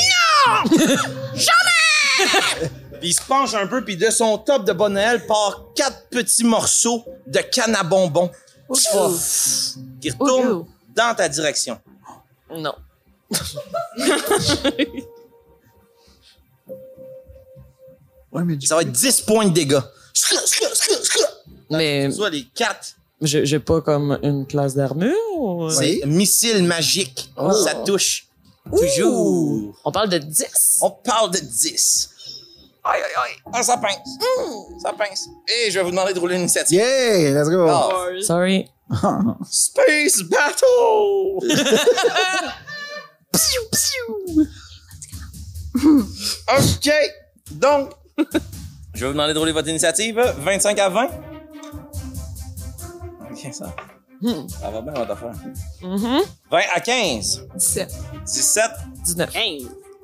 Jamais! Puis il se penche un peu, puis de son top de bon Noël part 4 petits morceaux de canne à bonbons qui retournent dans ta direction. Non. Ouais, mais Ça va être 10 points de dégâts. Mais Soit les 4. j'ai pas comme une classe d'armure? Ou... C'est missile magique. Oh. Ça touche. Toujours. On parle de 10? On parle de 10. Aïe, aïe, aïe. Ah, ça pince. Ça pince. Et je vais vous demander de rouler une initiative. Yeah, let's go. Ah. Sorry. Space Battle! OK. Donc, je vais vous demander de rouler votre initiative. 25 à 20. OK, ça va bien, votre affaire. 20 à 15. 17. 17. 19.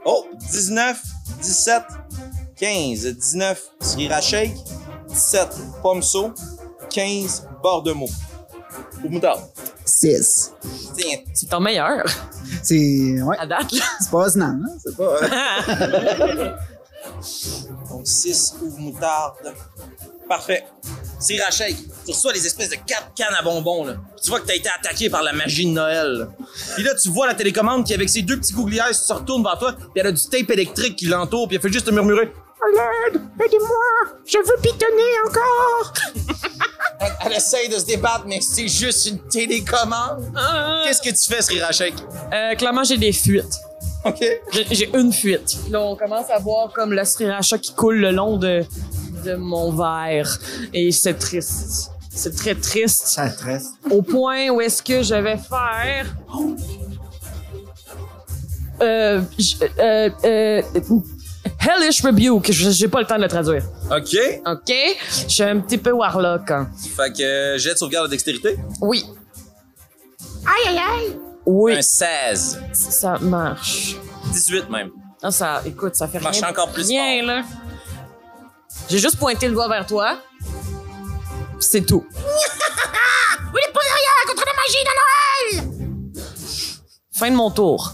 Oh, 19, 17, 15, 19, Sriracha Shake, 17, Pomso, 15, Bordemo. Ou moutarde. 6. Tiens. C'est ton meilleur C'est. Ouais. à date, là. C'est pas osnant, hein? C'est pas. Donc 6 ou moutarde. Parfait. Sriracha Shake, tu reçois les espèces de 4 cannes à bonbons, là. Tu vois que t'as été attaqué par la magie de Noël, là. Puis là, tu vois la télécommande qui, avec ses 2 petits gouglières, se retourne vers toi, puis elle a du tape électrique qui l'entoure, puis elle fait juste te murmurer « À l'aide! Aidez-moi! Je veux pitonner encore! » elle essaye de se débattre, mais c'est juste une télécommande. Qu'est-ce que tu fais, Sriracha Shake? Clairement, j'ai des fuites. OK. J'ai une fuite. Là, on commence à voir comme le sriracha qui coule le long de mon verre. Et c'est triste. C'est très triste. Ça stresse. Au point où est-ce que je vais faire... Hellish Rebuke. J'ai pas le temps de le traduire. OK. OK? Je suis un petit peu warlock. Hein. Fait que jet de sauvegarde de dextérité. Oui. Aïe, aïe, aïe! Oui. Un 16. Ça marche. 18 même. Ah, ça, écoute, ça fait Marche rien. encore plus Rien, fort. là. J'ai juste pointé le doigt vers toi. Pis c'est tout. Vous n'êtes pas derrière contre la magie de Noël! Fin de mon tour.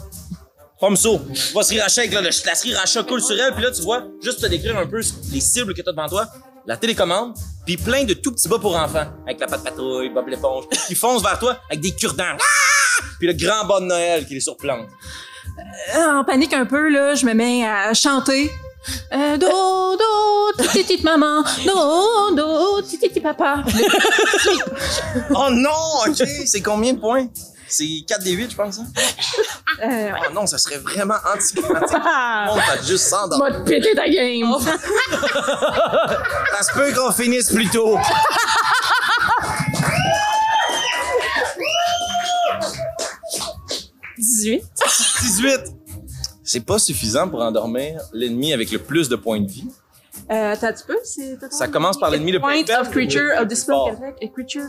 Pomso, tu vois Sriracha Shake, là, la Sriracha coule sur elle, puis là, tu vois, juste te décrire un peu les cibles que t'as devant toi, la télécommande, puis plein de tout petits bas pour enfants, avec la patte patrouille, Bob l'éponge, qui foncent vers toi avec des cure-dents. Puis le grand bas de Noël qui les surplante. En panique un peu, là, je me mets à chanter. Do, do, titi maman. Do, do, titi papa. Oh non, OK, c'est combien de points? C'est 4 des 8, je pense, hein? Ouais. Oh non, ça serait vraiment anticlimatique. On va juste s'endormir. Va te péter ta game. Ça se peut qu'on finisse plus tôt. « 18. C'est pas suffisant pour endormir l'ennemi avec le plus de points de vie. T'as un petit peu? Ça commence par l'ennemi le plus Point of creature of display fort. a creature.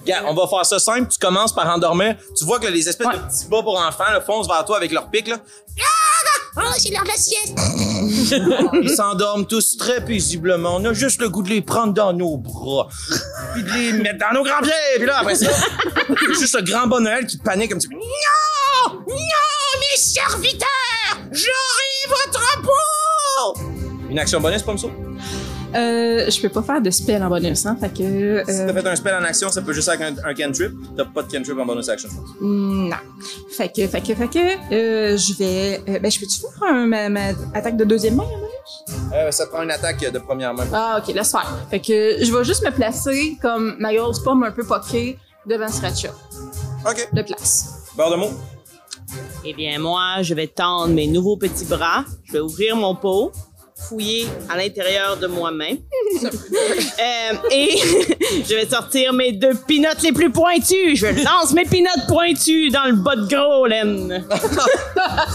Regarde, on va faire ça simple. Tu commences par endormir. Tu vois que les espèces de petits bas pour enfants là, foncent vers toi avec leur pic. Là. Oh, c'est l'heure de la sieste! Ils s'endorment tous très paisiblement. On a juste le goût de les prendre dans nos bras. Puis de les mettre dans nos grands pieds. Puis là, après ça, c'est juste le grand bon Noël qui panique un petit peu. Non! Non, mes serviteurs! J'aurai votre peau! Une action bonus, pas ça? Je peux pas faire de spell en bonus, hein, fait que... Si t'as fait un spell en action, ça peut juste être un cantrip. T'as pas de cantrip en bonus action, je pense. Non. Fait que, je vais... ben, je peux-tu faire ma attaque de deuxième main en bonus? Ça prend une attaque de première main. Ah, ok, laisse faire. Fait que je vais juste me placer comme ma grosse pomme un peu poquée devant Sriracha. OK. De place. Barre de mots. Eh bien, moi, je vais tendre mes nouveaux petits bras. Je vais ouvrir mon pot. fouiller à l'intérieur de moi-même. Et je vais sortir mes 2 pinottes les plus pointues. Je lance mes pinottes pointues dans le bas de gros, laine.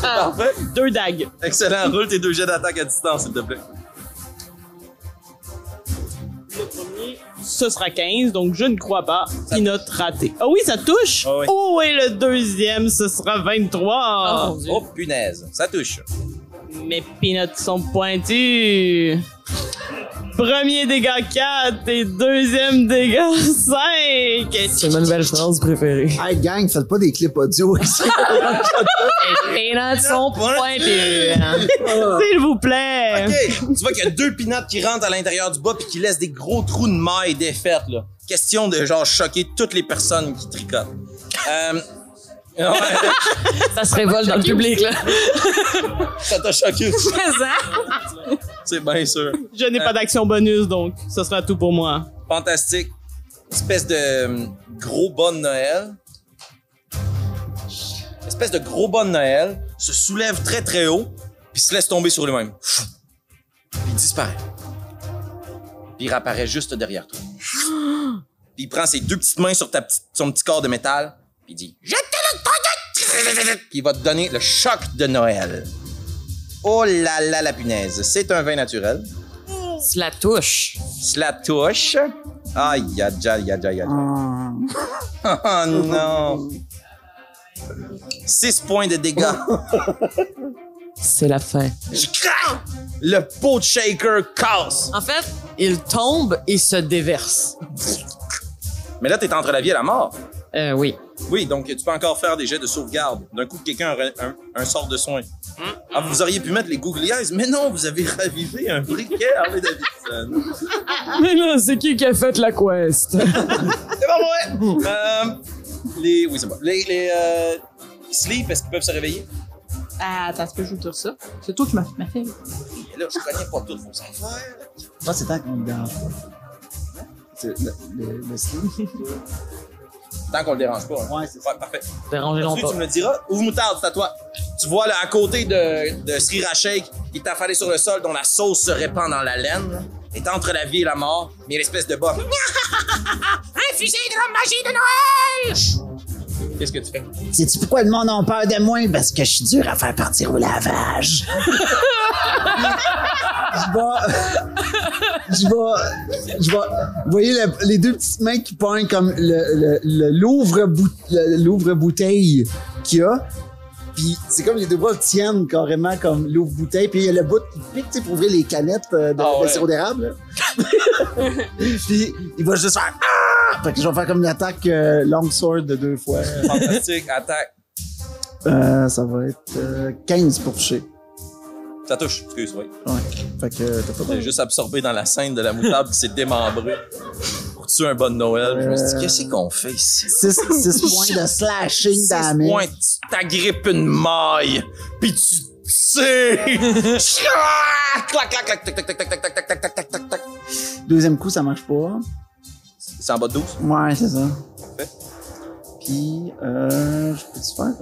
Parfait. 2 dagues. Excellent. Roule tes 2 jets d'attaque à distance, s'il te plaît. Le premier, ce sera 15, donc je ne crois pas. Pinotte ratée. Ah oui, ça touche? Ah oui. Oh, et le deuxième, ce sera 23. Oh, punaise. Ça touche. Mes pinottes sont pointues. Premier dégât 4 et deuxième dégât 5. C'est ma nouvelle phrase préférée. Hey, gang, faites pas des clips audio ici. Les notes sont pointues. S'il vous plaît. OK. Tu vois qu'il y a 2 pinottes qui rentrent à l'intérieur du bas puis qui laissent des gros trous de mailles défaites, là. Question de, genre, choquer toutes les personnes qui tricotent. Ouais, Ça se révolte dans le public, là. ça t'a choqué. Présent. C'est bien sûr. Je n'ai pas d'action bonus, donc ce sera tout pour moi. Fantastique. Espèce de gros bas de Noël. Espèce de gros bas de Noël se soulève très très haut puis se laisse tomber sur lui-même. Puis il disparaît. Puis il réapparaît juste derrière toi. Puis il prend ses 2 petites mains sur son petit corps de métal puis il dit « Je te le donne! » Puis il va te donner le choc de Noël. Oh là là, la punaise. C'est un vin naturel. Cela touche. Cela touche. Aïe, aïe, aïe, aïe, aïe. Oh non. 6 points de dégâts. C'est la fin. Je craque! Le pot de shaker casse. En fait, il tombe et se déverse. Mais là, t'es entre la vie et la mort. Oui. Oui, donc tu peux encore faire des jets de sauvegarde. D'un coup, quelqu'un aurait un sort de soin. Ah, vous auriez pu mettre les googly eyes, mais non, vous avez ravivé un briquet Harley Davidson. Mais là, c'est qui a fait la quest? C'est pas vrai! Oui, c'est bon. Les sleep, est-ce qu'ils peuvent se réveiller? Attends, est-ce que je vous dire ça? C'est toi qui m'as fait. Et là, je connais pas toutes vos affaires. Moi, c'est tant qu'on me dérange pas. C'est le sleep. Tant qu'on le dérange pas. Hein. Ouais, c'est ça. Ouais, parfait. Dérangez-le Ensuite, pas. tu me le diras. Ouvre moutarde, c'est à toi. Tu vois, là, à côté de Sriracha Shake, il est affalé sur le sol dont la sauce se répand dans la laine. Est entre la vie et la mort, mais il y a l'espèce de bas. Infusé de la magie de Noël! Qu'est-ce que tu fais? Sais-tu pourquoi le monde a peur de moi? Parce que je suis dur à faire partir au lavage. Je vais. Vous voyez les 2 petites mains qui pointent comme l'ouvre-bouteille qu'il y a. Puis c'est comme les 2 bras tiennent carrément comme l'ouvre-bouteille. Puis il y a le bout qui pique, tu sais, pour ouvrir les canettes de sirop d'érable. Puis il va juste faire ah! Fait que je vais faire comme une attaque longsword de 2 fois. Fantastique, attaque. Ça va être 15 pour toucher. Ça touche, excuse, oui. Ouais. Fait que t'as pas J'ai juste absorbé dans la scène de la moutarde qui s'est démembrée. Pour tuer un bon Noël. Je me suis dit, qu'est-ce qu'on fait ici? 6 points de slashing 6 damage. points, tu t'agrippes une maille, pis tu sais. Clac, clac, clac, tac, tac, tac, tac, tac, tac, tac, tac, tac, tac, tac. Deuxième coup, ça marche pas. C'est en bas de 12? Ouais, c'est ça. Parfait. Puis, je peux-tu faire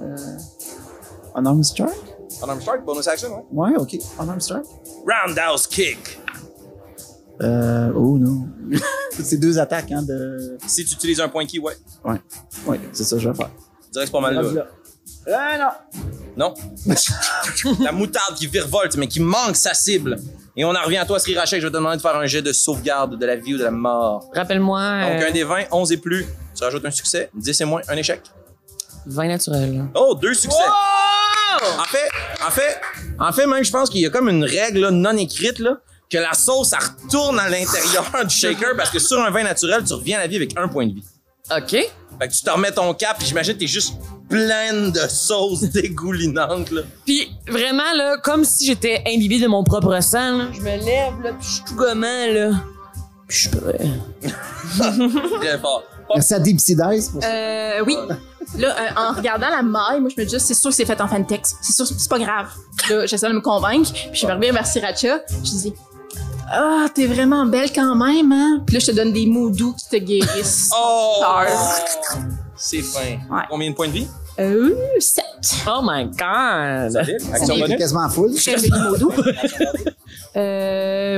Unarmed Strike? Unarmed Strike, bonus action, ouais. Ouais, ok. Unarmed Strike? Roundhouse kick. Oh non. C'est 2 attaques, hein, de... Si tu utilises un point key, ouais. Ouais, c'est ça que je vais faire. Je dirais que c'est pas mal là. Non. Non? La moutarde qui virevolte, mais qui manque sa cible. Et on en revient à toi, Sriracha, je vais te demander de faire un jet de sauvegarde de la vie ou de la mort. Rappelle-moi. Donc, un des 20, 11 et plus. Tu rajoutes un succès, 10 et moins, un échec. 20 naturel. Oh, 2 succès. En fait, même, je pense qu'il y a comme une règle là, non écrite, là, que la sauce, elle retourne à l'intérieur du shaker parce que sur un vin naturel, tu reviens à la vie avec 1 point de vie. OK. Fait que tu te remets ton cap, puis j'imagine que t'es juste pleine de sauce dégoulinante, là. Puis vraiment, là, comme si j'étais imbibée de mon propre sang, là, je me lève, là, puis je suis tout gommant, là. Puis je suis prêt. Très fort. Merci à Deep Sea Dice pour ça. Oui. Là, en regardant la maille, moi, je me dis, c'est sûr que c'est fait en fantex. C'est sûr, c'est pas grave. Là, j'essaie de me convaincre. Puis je me reviens vers Sriracha. Je dis, ah, t'es vraiment belle quand même, hein? Puis là, je te donne des mots doux qui te guérissent. Oh! Tard. C'est fin. Ouais. Combien de points de vie? 7. Oh my God! Action On est bonus? quasiment full. Très joli modo.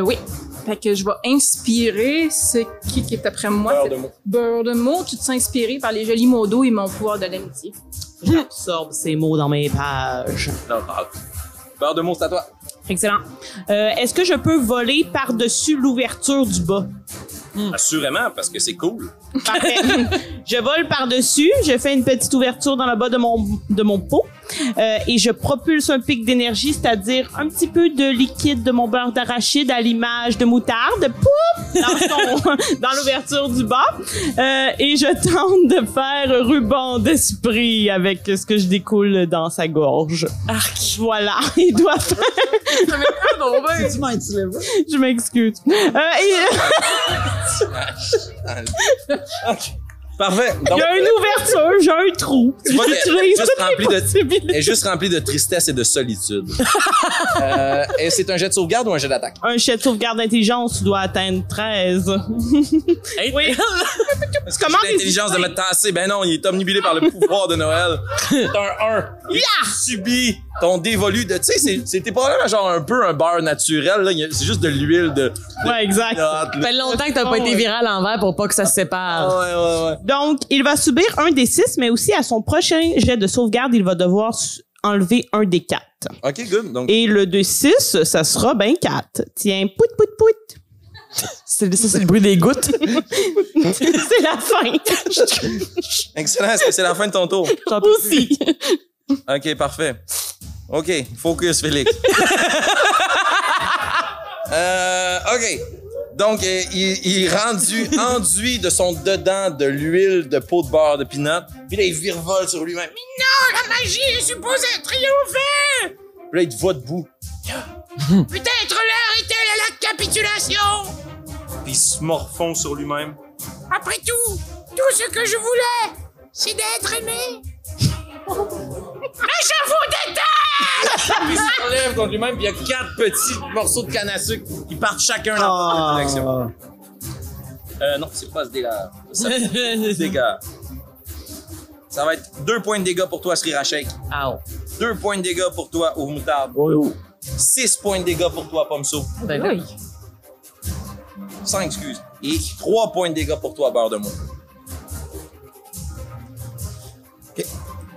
Oui. Fait que je vais inspirer ce qui est après moi. Beurre c'est de mots. Beurre de mots. Tu te sens inspiré par les jolis mots d'eau et mon pouvoir de l'amitié. J'absorbe ces mots dans mes pages. Non, beurre de mots, c'est à toi. Excellent. Est-ce que je peux voler par-dessus l'ouverture du bas? Assurément, parce que c'est cool. Parfait. Je vole par-dessus, je fais une petite ouverture dans le bas de mon pot et je propulse un pic d'énergie, c'est-à-dire un petit peu de liquide de mon beurre d'arachide à l'image de moutarde, pouf, dans l'ouverture du bas et je tente de faire ruban d'esprit avec ce que je découle dans sa gorge. Voilà, il doit faire... Tu m'as intimidé. Je m'excuse. Parfait. Il Donc, y a une ouverture, j'ai un trou. tu vois qu'elle J'utilise juste toutes les remplie de- possibilités. elle est juste remplie de tristesse et de solitude. Et c'est un jet de sauvegarde ou un jet d'attaque? Un jet de sauvegarde d'intelligence, tu dois atteindre 13. Oui. Est-ce que Comment j'ai l'intelligence de me tasser? Ben non, il est omnibulé par le pouvoir de Noël. C'est un 1. Il subit ton dévolu de... Tu sais, c'était probablement genre un peu un beurre naturel. Là. C'est juste de l'huile de... Ouais, exact. Ah, Ça fait longtemps que t'as pas été viral en l'envers pour pas que ça se sépare. ouais. Donc, il va subir un des 6, mais aussi à son prochain jet de sauvegarde, il va devoir enlever un des 4. OK, good. Donc, Et le de 6, ça sera ben 4. Tiens, pout, pout, pout. C'est le bruit des gouttes. C'est la fin. excellent. Est-ce que c'est la fin de ton tour? Aussi. OK, parfait. OK, focus, Félix. OK. Donc, il est enduit de son dedans de l'huile de peau de beurre de peanut. Puis là, il virevole sur lui-même. Non, la magie est supposée triompher! Puis là, il te voit debout. Peut-être l'heure est-elle à la capitulation! Puis il se morfond sur lui-même. Après tout ce que je voulais, c'est d'être aimé. Mais je vous déteste! Puis il se relève contre lui-même, puis il y a 4 petits morceaux de canne à sucre qui partent chacun dans la direction. Non, c'est pas ce dégât. Ça fait des dégâts. Ça va être 2 points de dégâts pour toi, Sriracha Shake. 2 points de dégâts pour toi, Ouvre Moutarde. 6 points de dégâts pour toi, Pomso. Ben oui. 5, excuse. Et 3 points de dégâts pour toi, Beurre de Mots. OK.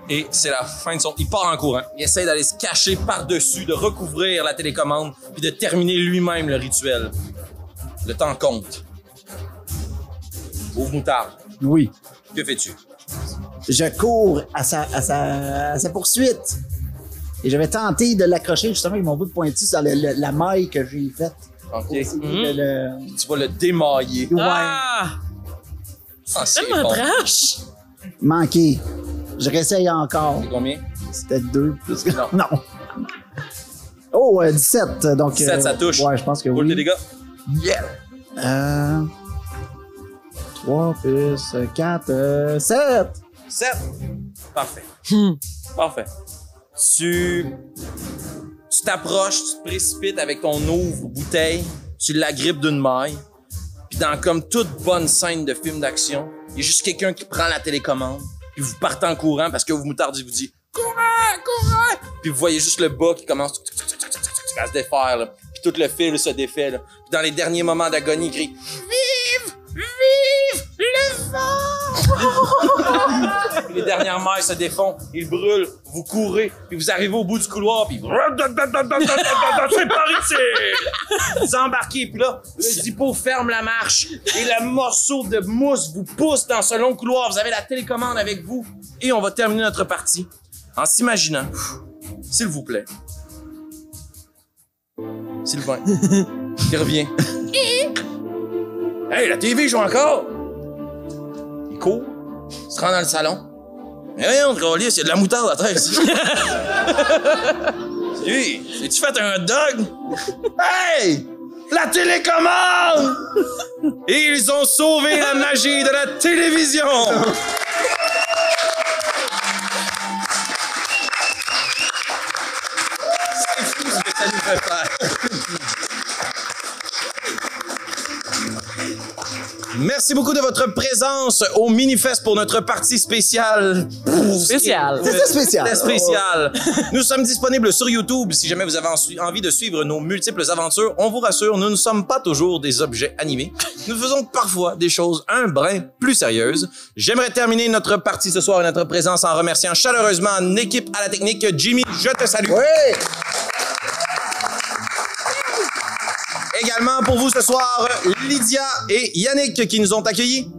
Et c'est la fin de son... Il part en courant. Il essaie d'aller se cacher par-dessus, de recouvrir la télécommande, puis de terminer lui-même le rituel. Le temps compte. Ouvre Moutarde. Oui. Que fais-tu? Je cours à sa poursuite. Et j'avais tenté de l'accrocher justement avec mon bout de pointu sur la maille que j'ai faite. OK. Le- Tu vas le démailler. Ouais. Ah! C'est Tellement bon. trash! Manqué. Je réessaye encore. C'est combien? C'était 2 plus que... Non. Non. Oh, 17. Donc, 17, ça touche. Ouais, je pense que Roule oui. tes dégâts. Yeah. 3 plus 4, 7. 7. Parfait. Parfait. Tu t'approches, tu te précipites avec ton ouvre-bouteille, tu l'agrippes d'une maille, puis dans comme toute bonne scène de film d'action, il y a juste quelqu'un qui prend la télécommande, puis vous partez en courant parce que vous moutardiez vous dit « Courant! » Puis vous voyez juste le bas qui commence à se défaire, là. Puis tout le fil se défait. Là. Puis dans les derniers moments d'agonie, il crie « Vive le vent! » Puis les dernières mailles se défont, ils brûlent, vous courez, puis vous arrivez au bout du couloir, puis c'est par ici! Vous embarquez, puis là, le zippo ferme la marche, et le morceau de mousse vous pousse dans ce long couloir. Vous avez la télécommande avec vous, et on va terminer notre partie en s'imaginant, s'il vous plaît, Sylvain, qui revient. Hey, la TV joue encore! Il court, il se rend dans le salon. Mais voyons, Gaulier, il y a de la moutarde à terre ici. C'est lui. As-tu fait un hot dog? Hey! La télécommande! Et ils ont sauvé la magie de la télévision! C'est fou ce que ça nous fait faire. Merci. merci beaucoup de votre présence au Minifest pour notre partie spéciale. Spécial. C'était spécial. C'était spécial. Nous sommes disponibles sur YouTube si jamais vous avez envie de suivre nos multiples aventures. On vous rassure, nous ne sommes pas toujours des objets animés. Nous faisons parfois des choses un brin plus sérieuses. J'aimerais terminer notre partie ce soir et notre présence en remerciant chaleureusement l'équipe à la technique. Jimmy, je te salue. Oui! Également pour vous ce soir, Lydia et Yannick qui nous ont accueillis.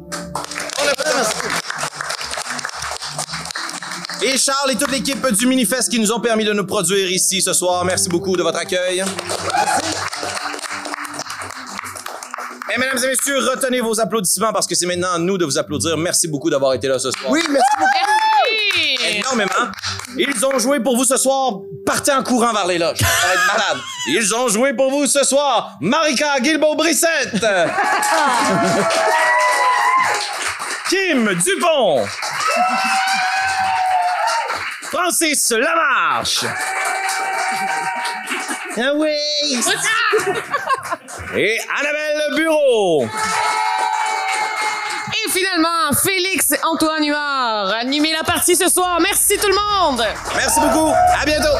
Et Charles et toute l'équipe du Minifest qui nous ont permis de nous produire ici ce soir. Merci beaucoup de votre accueil. Et mesdames et messieurs, retenez vos applaudissements parce que c'est maintenant à nous de vous applaudir. Merci beaucoup d'avoir été là ce soir. Oui, merci beaucoup. Énormément. Ils ont joué pour vous ce soir. Partez en courant vers les loges. Ça va être malade. Ils ont joué pour vous ce soir. Marika Guilbeault-Brissette. Kim Dupont. Francis Lamarche. Ah oui! Et Annabelle Bureau. Et finalement, Félix Antoine Huard a animé la partie ce soir. Merci tout le monde! Merci beaucoup. À bientôt.